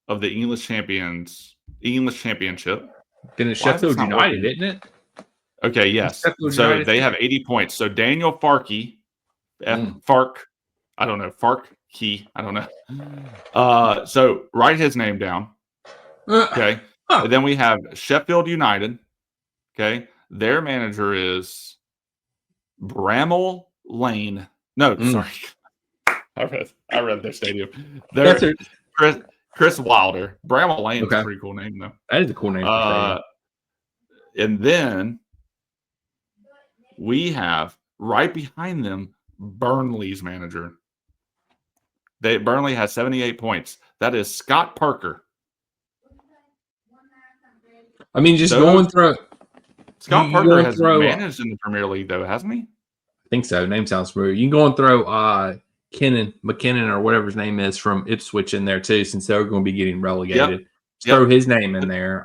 Speaker 2: of the English Championship.
Speaker 1: Then it's Sheffield United, isn't it?
Speaker 2: Okay, yes. So they have 80 points. So Daniel Farke, Farke, I don't know, Farke, I don't know. So write his name down. Okay. And then we have Sheffield United. Okay. Their manager is Bramall Lane. No, sorry. I read their stadium. They're Chris Wilder. Bramall Lane is a pretty cool name, though.
Speaker 1: That is a cool name.
Speaker 2: And then we have right behind them Burnley's manager. Burnley has 78 points. That is Scott Parker.
Speaker 1: I mean, going through.
Speaker 2: Scott Parker has managed in the Premier League, though, hasn't he?
Speaker 1: I think so. Name sounds familiar. You can go and throw McKinnon or whatever his name is from Ipswich in there too, since they're going to be getting relegated. Throw his name in there.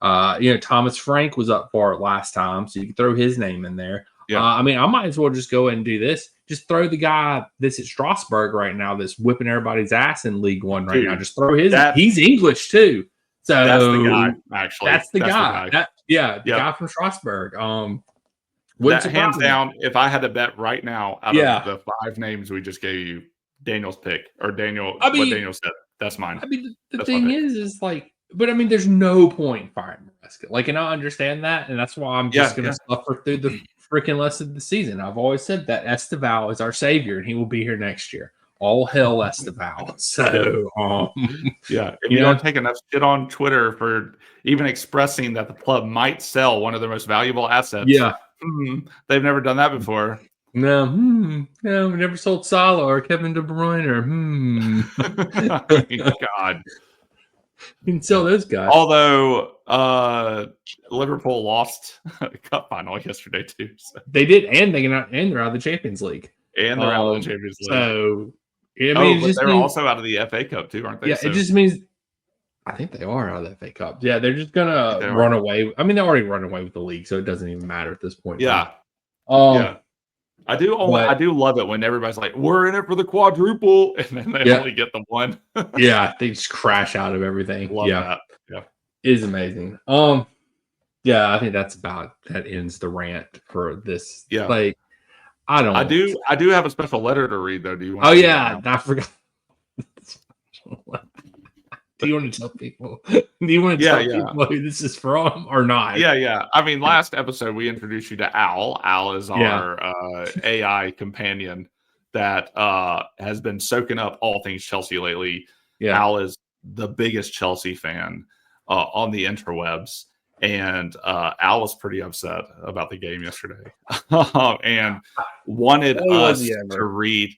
Speaker 1: Thomas Frank was up for it last time, so you can throw his name in there.
Speaker 2: Yeah.
Speaker 1: I mean, I might as well just go ahead and do this. Just throw the guy that's at Strasbourg right now that's whipping everybody's ass in League One right now. Just throw his. He's English too. So
Speaker 2: that's the guy, actually.
Speaker 1: That's the guy. The guy from Strasbourg.
Speaker 2: That hands down, if I had to bet right now out of the 5 names we just gave you, Daniel's pick, or what Daniel said, that's mine.
Speaker 1: I mean, the thing is like, but I mean, there's no point in firing Marssca. Like, and I understand that, and that's why I'm just going to suffer through the freaking rest of the season. I've always said that Esteval is our savior, and he will be here next year. All hell Esteval. So,
Speaker 2: if you don't take enough shit on Twitter for even expressing that the club might sell one of their most valuable assets, they've never done that before.
Speaker 1: No, we never sold Salah or Kevin De Bruyne.
Speaker 2: God,
Speaker 1: you can sell those guys.
Speaker 2: Although Liverpool lost a cup final yesterday too. So.
Speaker 1: They did, and they're out of the Champions League.
Speaker 2: And they're out of the Champions League.
Speaker 1: So, I mean,
Speaker 2: but they're also out of the FA Cup too, aren't they?
Speaker 1: Yeah, it just means. I think they are out of the FA Cup. Yeah, they're just gonna run away. I mean, they already run away with the league, so it doesn't even matter at this point.
Speaker 2: Yeah. I do love it when everybody's like, "We're in it for the quadruple," and then they only get the one.
Speaker 1: They just crash out of everything.
Speaker 2: Love that. Yeah,
Speaker 1: it is amazing. I think that ends the rant for this.
Speaker 2: Yeah,
Speaker 1: like
Speaker 2: I do have a special letter to read though. Do you want?
Speaker 1: I forgot. Do you want to tell people? Do you want to tell people who this is from or not?
Speaker 2: Yeah. I mean, last episode we introduced you to Al. Al is our AI companion that has been soaking up all things Chelsea lately. Yeah. Al is the biggest Chelsea fan on the interwebs, and Al was pretty upset about the game yesterday and wanted us to read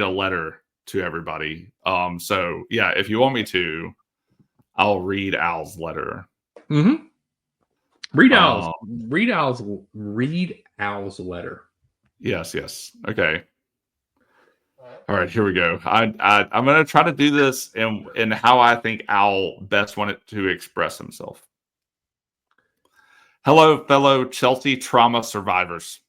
Speaker 2: a letter to everybody. So if you want me to, I'll read Al's letter.
Speaker 1: Mm-hmm. Read Al's letter.
Speaker 2: Yes. Okay. All right, here we go. I'm going to try to do this in how I think Al best wanted to express himself. Hello, fellow Chelsea trauma survivors.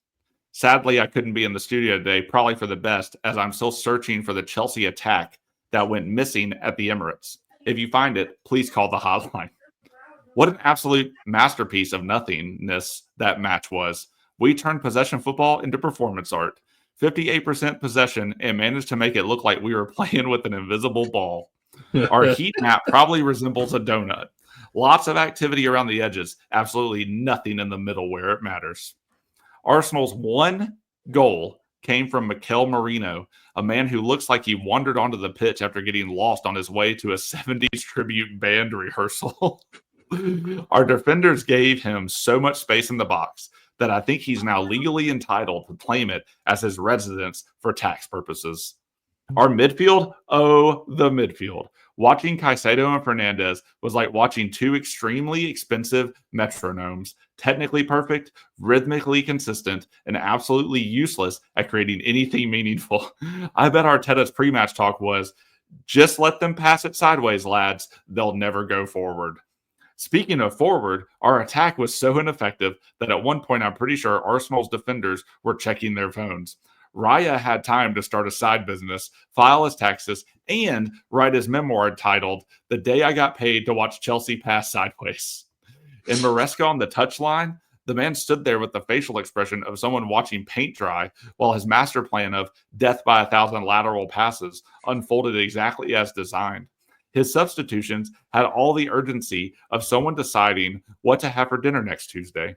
Speaker 2: Sadly, I couldn't be in the studio today, probably for the best, as I'm still searching for the Chelsea attack that went missing at the Emirates. If you find it, please call the hotline. What an absolute masterpiece of nothingness that match was. We turned possession football into performance art. 58% possession and managed to make it look like we were playing with an invisible ball. Our heat map probably resembles a donut. Lots of activity around the edges, absolutely nothing in the middle where it matters. Arsenal's one goal came from Mikel Merino, a man who looks like he wandered onto the pitch after getting lost on his way to a 70s tribute band rehearsal. Our defenders gave him so much space in the box that I think he's now legally entitled to claim it as his residence for tax purposes. Our midfield? Oh, the midfield. Watching Caicedo and Fernandez was like watching two extremely expensive metronomes, technically perfect, rhythmically consistent, and absolutely useless at creating anything meaningful. I bet Arteta's pre-match talk was, just let them pass it sideways, lads. They'll never go forward. Speaking of forward, our attack was so ineffective that at one point I'm pretty sure Arsenal's defenders were checking their phones. Raya had time to start a side business, file his taxes, and write his memoir titled The Day I Got Paid to Watch Chelsea Pass Sideways. In Marssca on the touchline, the man stood there with the facial expression of someone watching paint dry while his master plan of death by 1,000 lateral passes unfolded exactly as designed. His substitutions had all the urgency of someone deciding what to have for dinner next Tuesday.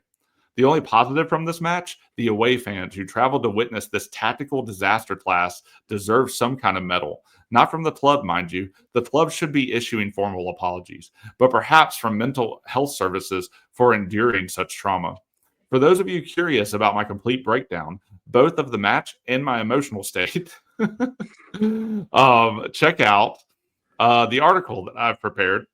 Speaker 2: The only positive from this match, the away fans who traveled to witness this tactical disaster class deserve some kind of medal. Not from the club, mind you. The club should be issuing formal apologies, but perhaps from mental health services for enduring such trauma. For those of you curious about my complete breakdown, both of the match and my emotional state, check out the article that I've prepared.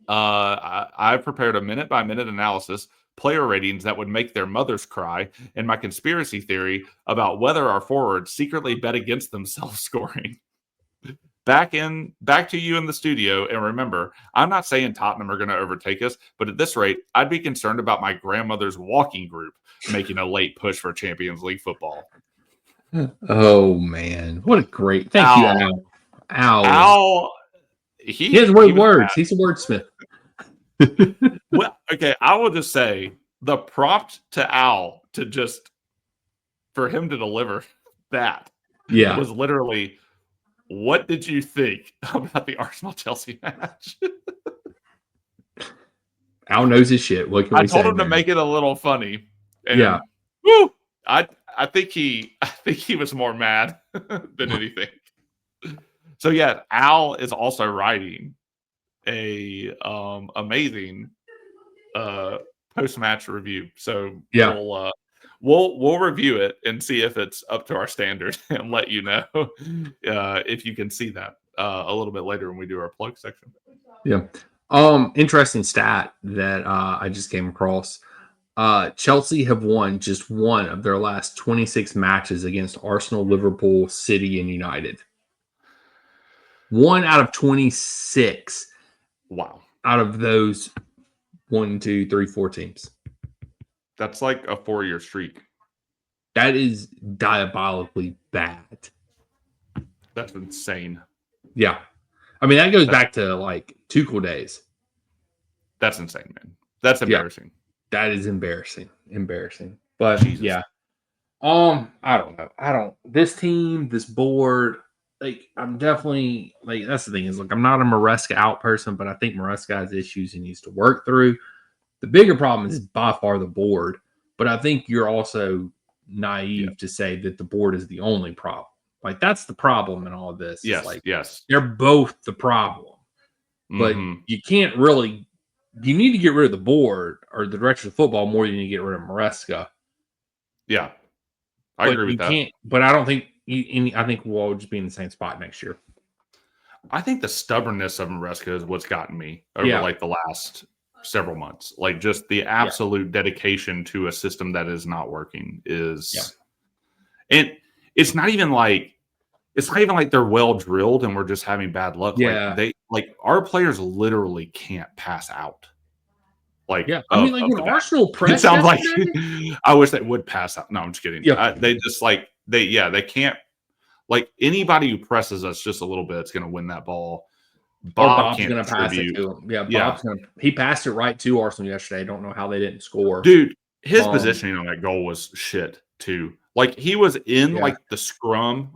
Speaker 2: I've prepared a minute-by-minute analysis, player ratings that would make their mothers cry, and my conspiracy theory about whether our forwards secretly bet against themselves scoring. back to you in the studio. And remember, I'm not saying Tottenham are going to overtake us, but at this rate, I'd be concerned about my grandmother's walking group making a late push for Champions League football.
Speaker 1: Oh man, what a great thank you, Al.
Speaker 2: Al,
Speaker 1: he has words. He's a wordsmith.
Speaker 2: Well, okay, I will just say the prompt to Al to just for him to deliver that was literally, what did you think about the Arsenal-Chelsea match?
Speaker 1: Al knows his shit. What can we say?
Speaker 2: I told him to make it a little funny. And woo, I think he was more mad than anything. So yeah, Al is also writing a amazing post-match review. So we'll review it and see if it's up to our standard and let you know if you can see that a little bit later when we do our plug section.
Speaker 1: Yeah. Interesting stat that I just came across. Chelsea have won just one of their last 26 matches against Arsenal, Liverpool, City, and United. 1 out of 26.
Speaker 2: Wow.
Speaker 1: Out of those 1, 2, 3, 4 teams.
Speaker 2: That's like a 4-year streak.
Speaker 1: That is diabolically bad.
Speaker 2: That's insane.
Speaker 1: Yeah. I mean, that goes back to like Tuchel days.
Speaker 2: That's insane, man. That's embarrassing.
Speaker 1: Yeah, that is embarrassing. Embarrassing. But
Speaker 2: Jesus.
Speaker 1: I don't know. This team, this board, like I'm definitely like that's the thing is like I'm not a Marssca out person, but I think Marssca has issues he needs to work through. The bigger problem is by far the board, but I think you're also naive to say that the board is the only problem. Like that's the problem in all of this.
Speaker 2: Yes,
Speaker 1: like,
Speaker 2: yes.
Speaker 1: They're both the problem, but you can't really. You need to get rid of the board or the direction of football more than you get rid of Marssca.
Speaker 2: Yeah, I agree with that.
Speaker 1: But I don't think. I think we'll all just be in the same spot next year.
Speaker 2: I think the stubbornness of Marssca is what's gotten me over like the last several months. Like just the absolute dedication to a system that is not working is, and it's not even like they're well drilled and we're just having bad luck. Like our players literally can't pass out. Like
Speaker 1: I mean, like when Arsenal press,
Speaker 2: it sounds like I wish they would pass out. No, I'm just kidding. They just like they can't. Like anybody who presses us just a little bit, it's going to win that ball.
Speaker 1: Bob's going to pass it to him. Yeah, he passed it right to Arsenal yesterday. I don't know how they didn't score.
Speaker 2: Dude, his positioning on that goal was shit too. Like he was in like the scrum.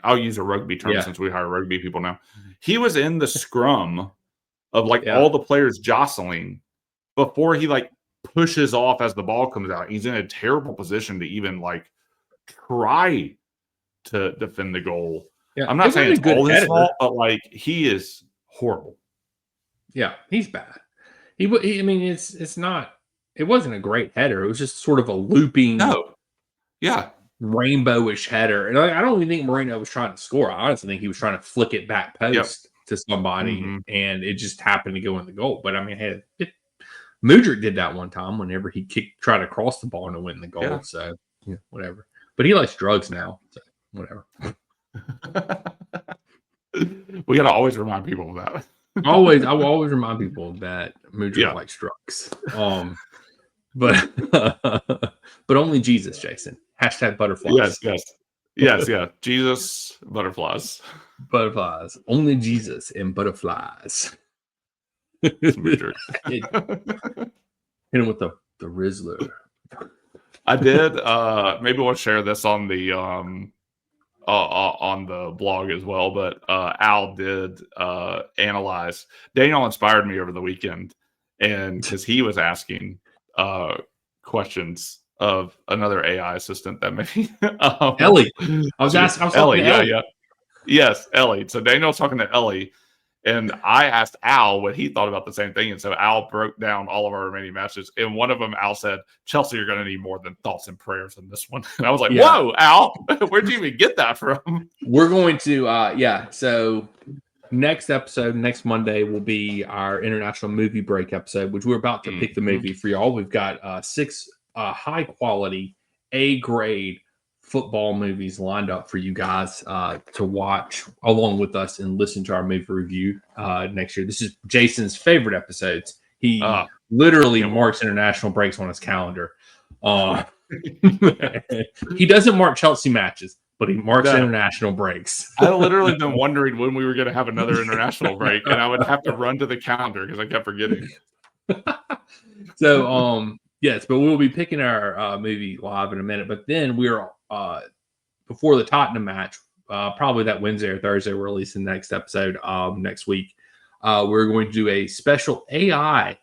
Speaker 2: I'll use a rugby term since we hire rugby people now. He was in the scrum of like all the players jostling before he like pushes off as the ball comes out. He's in a terrible position to even like try to defend the goal. Yeah, I'm not saying it's all his fault, but like he is horrible.
Speaker 1: Yeah, he's bad. I mean, it's not. It wasn't a great header. It was just sort of a looping. Rainbowish header. And I don't even think Moreno was trying to score. I honestly think he was trying to flick it back post to somebody, and it just happened to go in the goal. But I mean, Mudryk did that one time whenever he tried to cross the ball and win the goal. So whatever. But he likes drugs now. So whatever.
Speaker 2: We got to always remind people of that.
Speaker 1: I will always remind people that Mudryk likes drugs. But only Jesus, Jason. # butterflies.
Speaker 2: Yes. Jesus, butterflies.
Speaker 1: Butterflies. Only Jesus and butterflies. Hit him with the Rizzler.
Speaker 2: I did. Maybe we'll share this on the blog as well. But Al did analyze. Daniel inspired me over the weekend, and because he was asking questions of another AI assistant that maybe
Speaker 1: Ellie. I was talking
Speaker 2: Ellie.
Speaker 1: To Ellie.
Speaker 2: Yeah. Yes, Ellie. So Daniel's talking to Ellie. And I asked Al what he thought about the same thing. And so Al broke down all of our remaining matches. And one of them, Al said, Chelsea are going to need more than thoughts and prayers in this one. And I was like, whoa, Al, where'd you even get that from?
Speaker 1: We're going to, so next episode, next Monday, will be our international movie break episode, which we're about to pick the movie for y'all. We've got 6 high quality, A grade, football movies lined up for you guys to watch along with us and listen to our movie review next year. This is Jason's favorite episodes. He literally marks international breaks on his calendar. He doesn't mark Chelsea matches, but he marks international breaks.
Speaker 2: I literally been wondering when we were going to have another international break, and I would have to run to the calendar because I kept forgetting.
Speaker 1: So, yes, but we'll be picking our movie live in a minute. But then we're before the Tottenham match, probably that Wednesday or Thursday, we're releasing the next episode next week. We're going to do a special AI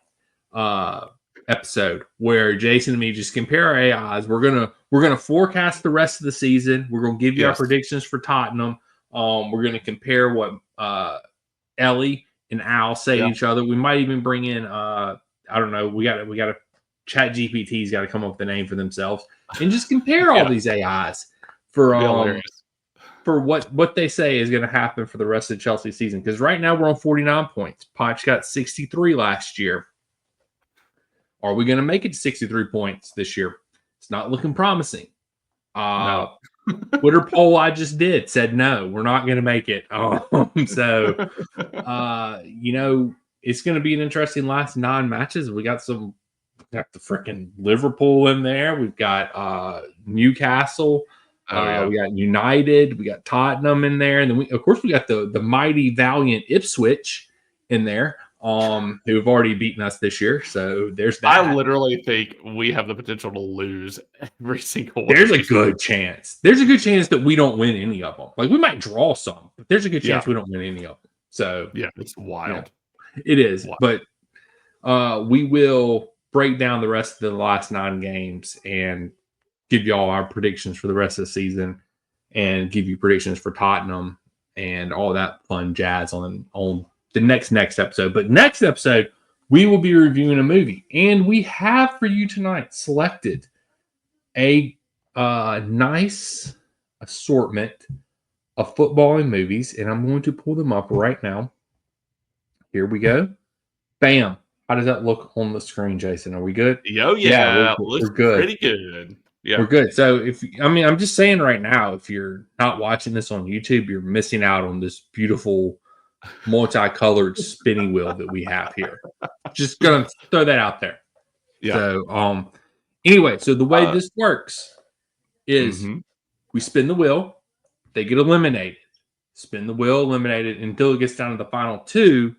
Speaker 1: episode where Jason and me just compare our AIs. We're gonna forecast the rest of the season. We're gonna give you our predictions for Tottenham. We're gonna compare what Ellie and Al say to each other. We might even bring in I don't know. We got to Chat GPT's got to come up with a name for themselves and just compare all these AIs for what they say is going to happen for the rest of the Chelsea season. Because right now we're on 49 points. Poch got 63 last year. Are we going to make it 63 points this year? It's not looking promising.
Speaker 2: No.
Speaker 1: Twitter poll I just did said no, we're not going to make it. It's going to be an interesting last 9 matches. We got the freaking Liverpool in there. We've got Newcastle. We got United. We got Tottenham in there. And then we got the mighty valiant Ipswich in there. Who have already beaten us this year. So there's that.
Speaker 2: I literally think we have the potential to lose every single one.
Speaker 1: There's a good chance. There's a good chance that we don't win any of them. Like, we might draw some, but there's a good chance we don't win any of them. So
Speaker 2: it's wild.
Speaker 1: It is. Wild. But we will break down the rest of the last 9 games and give you all our predictions for the rest of the season and give you predictions for Tottenham and all that fun jazz on the next episode. But next episode, we will be reviewing a movie. And we have for you tonight selected a nice assortment of footballing movies. And I'm going to pull them up right now. Here we go. Bam. How does that look on the screen, Jason? Are we good?
Speaker 2: Yeah,
Speaker 1: we're good.
Speaker 2: Pretty good. Yeah,
Speaker 1: we're good. So I'm just saying right now, if you're not watching this on YouTube, you're missing out on this beautiful multicolored spinning wheel that we have here. Just gonna throw that out there. Yeah. So anyway, so the way this works is we spin the wheel, they get eliminated. Spin the wheel, eliminated until it gets down to the final 2,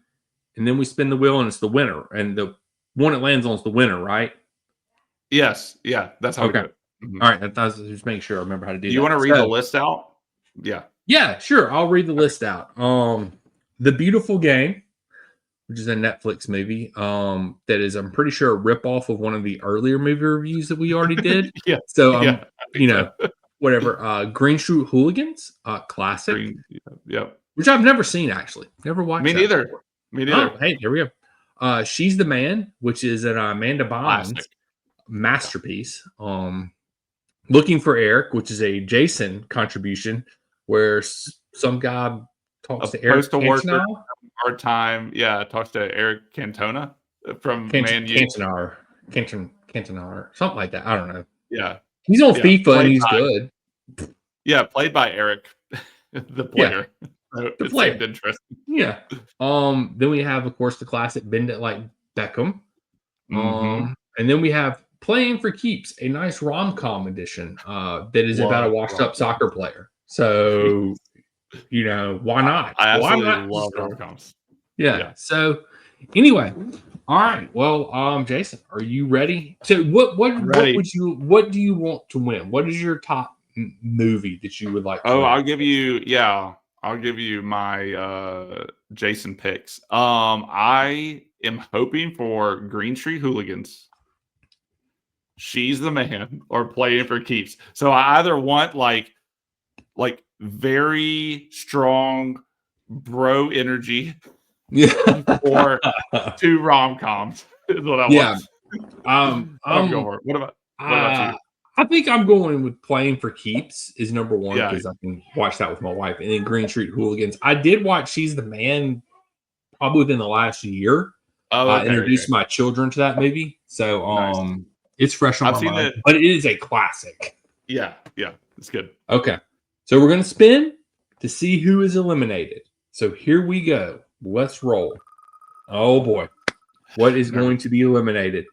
Speaker 1: and then we spin the wheel and it's the winner. And the one it lands on is the winner, right?
Speaker 2: Yes. Yeah, that's how we do it.
Speaker 1: All right, that's just make sure I remember how to do that.
Speaker 2: You want to read the list out? Yeah.
Speaker 1: Yeah, sure. I'll read the list out. The Beautiful Game, which is a Netflix movie that is, I'm pretty sure, a ripoff of one of the earlier movie reviews that we already did. So, whatever. Green Street Hooligans, classic. Which I've never seen, actually. Never watched
Speaker 2: Me neither.
Speaker 1: Oh, hey, here we go. She's the Man, which is an Amanda Bynes masterpiece. Looking for Eric, which is a Jason contribution, where some guy talks to Eric Cantona.
Speaker 2: Part-time, talks to Eric Cantona from Man U.
Speaker 1: Cantona, something like that. I don't know.
Speaker 2: Yeah.
Speaker 1: He's on FIFA and he's good.
Speaker 2: Yeah, played by Eric, the player.
Speaker 1: Yeah. The player.
Speaker 2: Interesting.
Speaker 1: Yeah. Then we have, of course, the classic Bend It Like Beckham. And then we have Playing for Keeps, a nice rom-com edition that is about a washed-up soccer player. So, why not?
Speaker 2: I absolutely love rom-coms.
Speaker 1: Yeah. So, anyway, all right. Well, Jason, are you ready? So, what do you want to win? What is your top movie that you would like to win?
Speaker 2: I'll give you my Jason picks. I am hoping for Green Street Hooligans, She's the Man, or Playing for Keeps. So I either want like very strong bro energy, or 2 rom-coms is what I want. I'm going. What about you?
Speaker 1: I think I'm going with Playing for Keeps is number 1 because I can watch that with my wife, and then Green Street Hooligans. I did watch She's the Man probably within the last year. I introduced my children to that movie, so nice. It's fresh on my mind. But it is a classic.
Speaker 2: Yeah. It's good.
Speaker 1: Okay. So we're going to spin to see who is eliminated. So here we go. Let's roll. Oh, boy. What is going to be eliminated?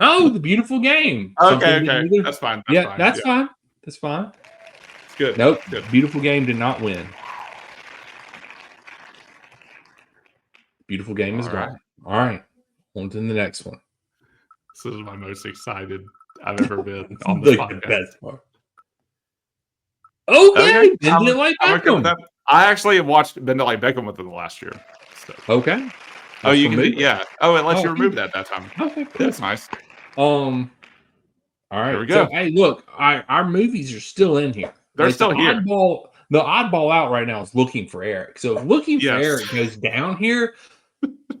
Speaker 1: Oh, the beautiful game.
Speaker 2: Okay. That's fine.
Speaker 1: That's fine. That's fine.
Speaker 2: It's good.
Speaker 1: Nope.
Speaker 2: Good.
Speaker 1: Beautiful game did not win. Beautiful game is gone. All right. On to the next one.
Speaker 2: This is my most excited I've ever been on this podcast. The best part.
Speaker 1: Okay. Bend it like Beckham.
Speaker 2: I actually have watched Bend It Like Beckham with them last year. So.
Speaker 1: Okay.
Speaker 2: Oh, you can yeah. Oh, it lets you remove that time.
Speaker 1: Okay, cool.
Speaker 2: That's nice.
Speaker 1: All right.
Speaker 2: Here we go.
Speaker 1: So, hey, look, our movies are still in here.
Speaker 2: They're still here.
Speaker 1: The oddball out right now is Looking for Eric. So if Looking for Eric goes down here,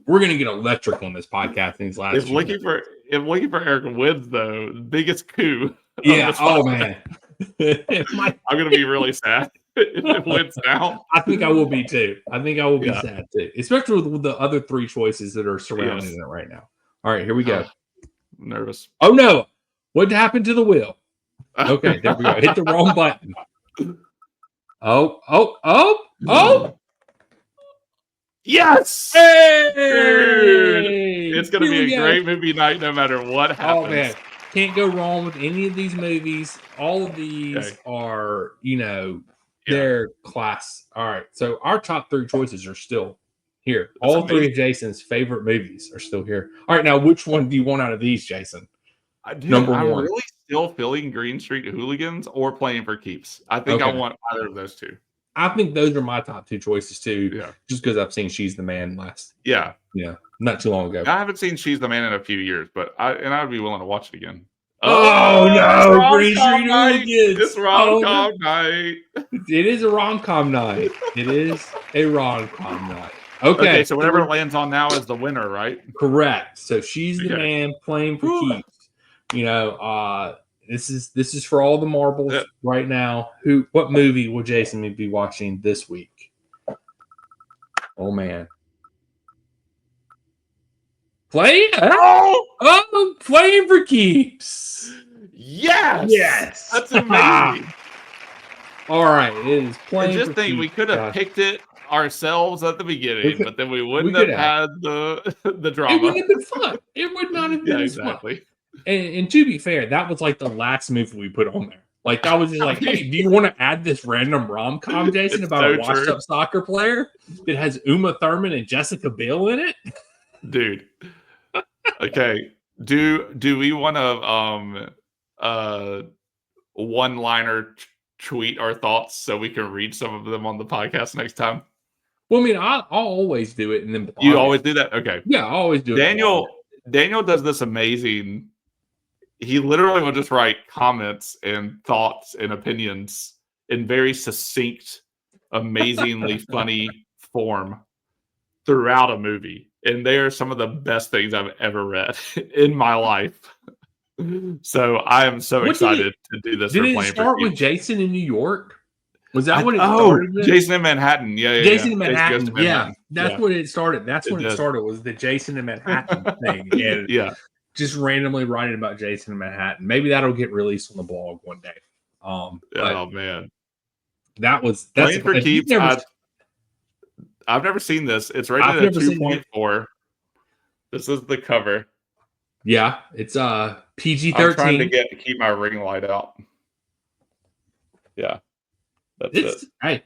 Speaker 1: we're gonna get electric on this podcast these last.
Speaker 2: If Looking for Eric wins, though, the biggest coup.
Speaker 1: Yeah. Oh man.
Speaker 2: I'm gonna be really sad if it wins now.
Speaker 1: I think I will be too. I think I will be sad too, especially with the other three choices that are surrounding it right now. All right, here we go.
Speaker 2: I'm nervous.
Speaker 1: Oh no! What happened to the wheel? Okay, there we go. Hit the wrong button. Oh!
Speaker 2: Yes!
Speaker 1: Hey!
Speaker 2: It's gonna be a great movie night no matter what happens.
Speaker 1: Oh man. Can't go wrong with any of these movies. All of these are, their class. All right. So our top three choices are still here. That's all amazing. Three of Jason's favorite movies are still here. All right. Now, which one do you want out of these, Jason?
Speaker 2: Number one. I'm really still feeling Green Street Hooligans or Playing for Keeps. I think I want either of those two.
Speaker 1: I think those are my top two choices too. Yeah. Just because I've seen She's the Man last.
Speaker 2: Yeah.
Speaker 1: Yeah. Not too long ago.
Speaker 2: I haven't seen She's the Man in a few years, but I would be willing to watch it again.
Speaker 1: Oh no! Green Street Hooligans.
Speaker 2: It's rom-com night.
Speaker 1: It is a rom-com night. It is a rom-com night. Okay.
Speaker 2: So whatever it lands on now is the winner, right?
Speaker 1: Correct. So She's the Man, Playing for Keeps. This is for all the marbles right now. What movie will Jason be watching this week? Oh man. Playing for Keeps.
Speaker 2: Yes. That's amazing.
Speaker 1: All right, it is Playing for Keeps.
Speaker 2: We could have picked it ourselves at the beginning, but then we wouldn't have had the drama.
Speaker 1: It wouldn't have been fun. It would not have been
Speaker 2: exactly.
Speaker 1: Fun. And to be fair, that was like the last movie we put on there. Like that was just like, hey, do you want to add this random rom-com, Jason, about a washed-up soccer player that has Uma Thurman and Jessica Biel in it?
Speaker 2: Dude. Okay. Do we want to one-liner tweet our thoughts so we can read some of them on the podcast next time?
Speaker 1: Well, I mean, I'll always do it, and then
Speaker 2: you always do that. Okay.
Speaker 1: Yeah, I always do
Speaker 2: it. Daniel does this amazing. He literally will just write comments and thoughts and opinions in very succinct, amazingly funny form throughout a movie. And they are some of the best things I've ever read in my life. So I am so excited to do this.
Speaker 1: Did it start with Jason in New York? Was that what it started with?
Speaker 2: Jason in Manhattan. Yeah.
Speaker 1: Jason in Manhattan. Yeah. That's what it started. That's when it started, was the Jason in Manhattan thing. And just randomly writing about Jason in Manhattan. Maybe that'll get released on the blog one day.
Speaker 2: Oh man.
Speaker 1: That's
Speaker 2: Playing for Keeps. I've never seen this. It's rated at 2.4. This is the cover.
Speaker 1: Yeah, it's PG-13.
Speaker 2: I'm trying to keep my ring light out. Yeah, that's it.
Speaker 1: Hey,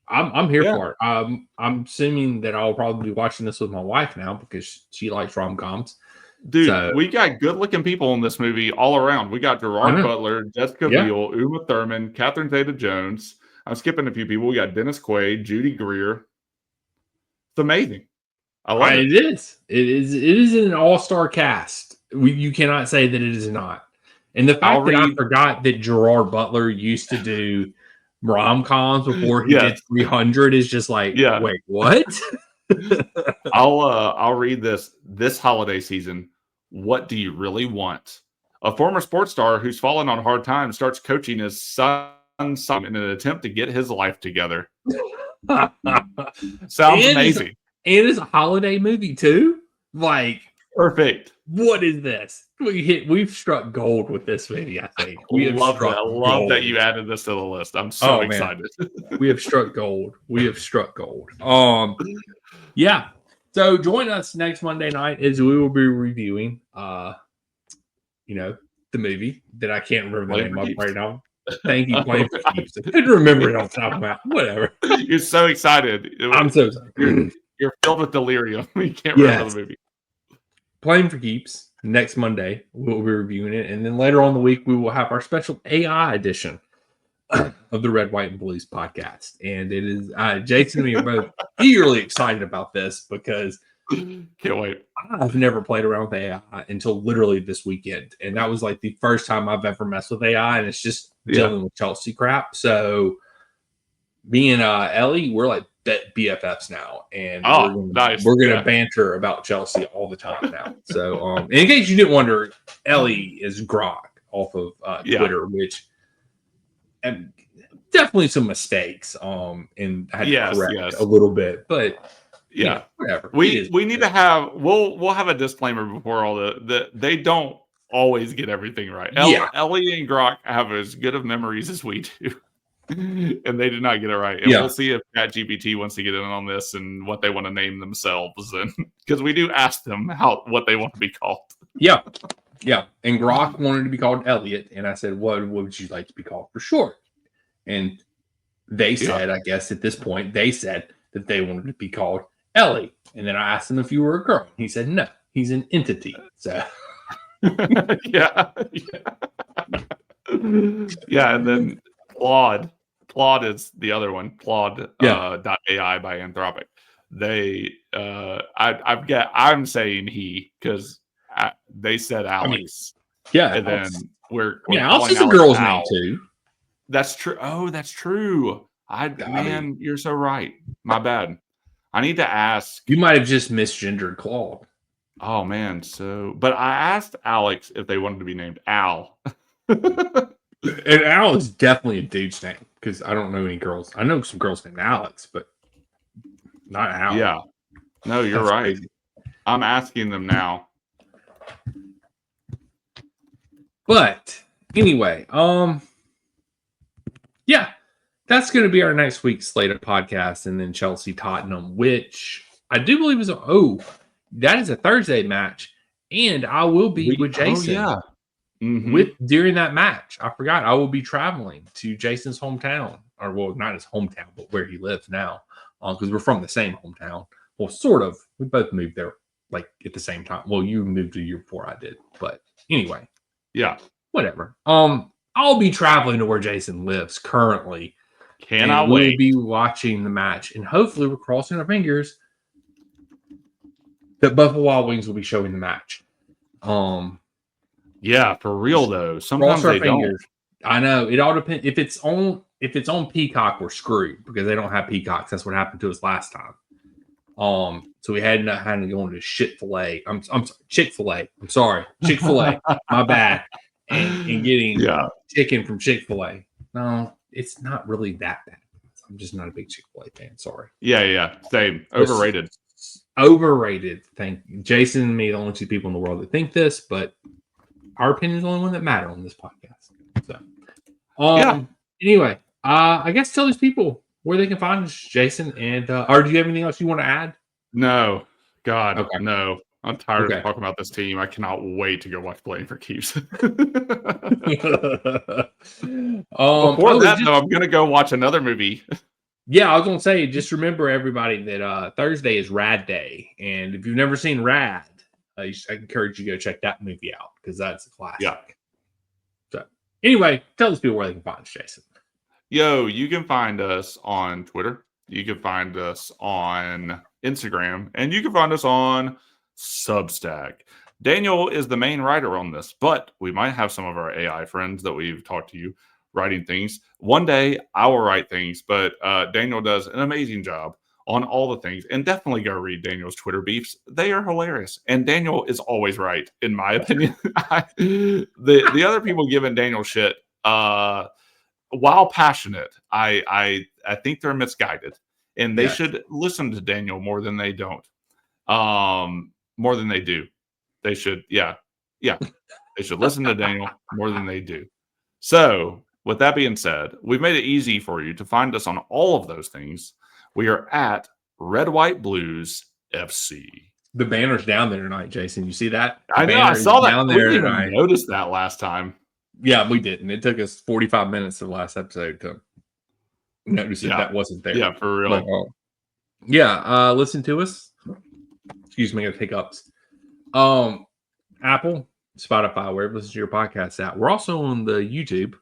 Speaker 1: I'm here for it. I'm assuming that I'll probably be watching this with my wife now because she likes rom-coms.
Speaker 2: Dude, we got good-looking people in this movie all around. We got Gerard Butler, Jessica Biel, Uma Thurman, Catherine Zeta-Jones. I'm skipping a few people. We got Dennis Quaid, Judy Greer. It's amazing. I love it.
Speaker 1: It is. It is an all-star cast. You cannot say that it is not. And the fact that I forgot that Gerard Butler used to do rom-coms before he did 300 is just like, wait, what?
Speaker 2: I'll read this holiday season. What do you really want? A former sports star who's fallen on hard times starts coaching his son in an attempt to get his life together. Sounds amazing.
Speaker 1: And it's a holiday movie too. Like,
Speaker 2: Perfect.
Speaker 1: What is this? We've struck gold with this movie, I think. We have
Speaker 2: Love
Speaker 1: struck
Speaker 2: that. I love
Speaker 1: gold.
Speaker 2: that you added this to the list. I'm so excited.
Speaker 1: We have struck gold. We have struck gold. Yeah. So join us next Monday night as we will be reviewing the movie that I can't remember the name of right now. Thank you, Playing for Keeps. I couldn't remember it off the top of my head. Whatever.
Speaker 2: You're so excited.
Speaker 1: I'm so sorry.
Speaker 2: You're filled with delirium. You can't remember the movie.
Speaker 1: Playing for Keeps next Monday. We'll be reviewing it. And then later on in the week, we will have our special AI edition of the Red, White, and Blues podcast. And it is Jason and me are both eagerly excited about this because
Speaker 2: can't wait.
Speaker 1: I've never played around with AI until literally this weekend. And that was like the first time I've ever messed with AI. And it's just dealing with Chelsea crap. So me and Ellie, we're like BFFs now. And we're gonna banter about Chelsea all the time now. So in case you didn't wonder, Ellie is Grok off of Twitter, which and definitely some mistakes and I had to correct a little bit, but whatever.
Speaker 2: We need to have we'll have a disclaimer before all the they don't always get everything right. Ellie and Grok have as good of memories as we do. And they did not get it right. And we'll see if ChatGPT wants to get in on this and what they want to name themselves, and because we do ask them what they want to be called.
Speaker 1: Yeah. And Grok wanted to be called Elliot, and I said, "What would you like to be called for short?" And they said, I guess at this point, they said that they wanted to be called Ellie. And then I asked him if you were a girl. He said, "No, he's an entity." So
Speaker 2: yeah. And then Claude is the other one. Claude .ai by Anthropic. They I'm saying he because they said Alex. And then we're
Speaker 1: Alex is a girl's name too.
Speaker 2: That's true. Oh, that's true. Man, you're so right. My bad. I need to ask.
Speaker 1: You might have just misgendered Claude.
Speaker 2: Oh man. But I asked Alex if they wanted to be named Al.
Speaker 1: And Al is definitely a dude's name because I don't know any girls. I know some girls named Alex, but not Al.
Speaker 2: Yeah. No, you're right. Crazy. I'm asking them now.
Speaker 1: But anyway, that's going to be our next week's slate of podcasts, and then Chelsea Tottenham, which I do believe is that is a Thursday match, and I will be with Jason. During that match. I forgot I will be traveling to Jason's hometown, or well, not his hometown, but where he lives now, because we're from the same hometown. Well, sort of. We both moved there like at the same time. Well, you moved a year before I did, but anyway, whatever. I'll be traveling to where Jason lives currently.
Speaker 2: Cannot wait.
Speaker 1: We'll be watching the match, and hopefully, we're crossing our fingers that Buffalo Wild Wings will be showing the match.
Speaker 2: Yeah, for real though. Sometimes they don't.
Speaker 1: I know. It all depends. If it's on Peacock, we're screwed because they don't have Peacocks. That's what happened to us last time. So we had to go into Chick-fil-A. I'm sorry, Chick-fil-A. I'm sorry, Chick-fil-A. My bad. And getting chicken from Chick-fil-A. No, it's not really that bad. I'm just not a big Chick-fil-A fan. Sorry.
Speaker 2: Yeah. Same. Overrated.
Speaker 1: Overrated. Thank you. Jason and me, the only two people in the world that think this, but our opinion is the only one that matter on this podcast. So, anyway, I guess tell these people where they can find us, Jason, and or do you have anything else you want to add?
Speaker 2: No, God, no. I'm tired of talking about this team. I cannot wait to go watch Playing for Keeps. Before that, though, I'm gonna go watch another movie.
Speaker 1: Yeah, I was gonna say, just remember everybody that Thursday is Rad Day, and if you've never seen Rad, I encourage you to go check that movie out because that's a classic.
Speaker 2: Yeah.
Speaker 1: So anyway, tell these people where they can find us, Jason.
Speaker 2: Yo, you can find us on Twitter. You can find us on Instagram, and you can find us on Substack. Daniel is the main writer on this, but we might have some of our AI friends that we've talked to you writing things. One day I will write things, but Daniel does an amazing job on all the things. And definitely go read Daniel's Twitter beefs. They are hilarious. And Daniel is always right, in my opinion. The other people giving Daniel shit, while passionate, I think they're misguided. And they should listen to Daniel more than they don't. More than they do. They should, they should listen to Daniel more than they do. So, with that being said, we've made it easy for you to find us on all of those things. We are at Red White Blues FC.
Speaker 1: The banner's down there tonight, Jason. You see that?
Speaker 2: I know. I saw that. We didn't even notice that last time.
Speaker 1: Yeah, we didn't. It took us 45 minutes of the last episode to notice that wasn't there.
Speaker 2: Yeah, for real.
Speaker 1: But, listen to us. Excuse me, I got hiccups. Apple, Spotify, wherever you listen to your podcasts at. We're also on the YouTube.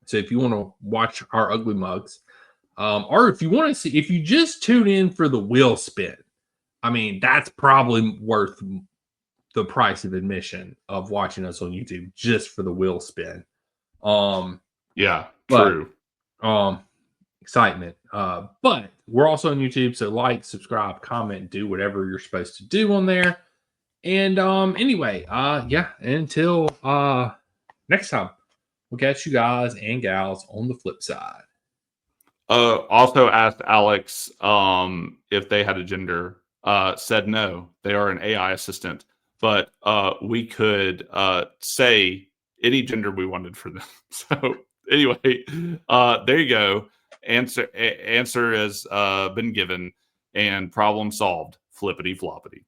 Speaker 1: So if you want to watch our ugly mugs, or if you want to see, if you just tune in for the wheel spin, I mean, that's probably worth the price of admission of watching us on YouTube just for the wheel spin.
Speaker 2: True.
Speaker 1: Excitement. But we're also on YouTube, so like, subscribe, comment, do whatever you're supposed to do on there. And anyway, until next time, we'll catch you guys and gals on the flip side.
Speaker 2: Also asked Alex if they had a gender. Said no, they are an AI assistant, but we could say any gender we wanted for them. So anyway, there you go. Answer has been given and problem solved. Flippity floppity.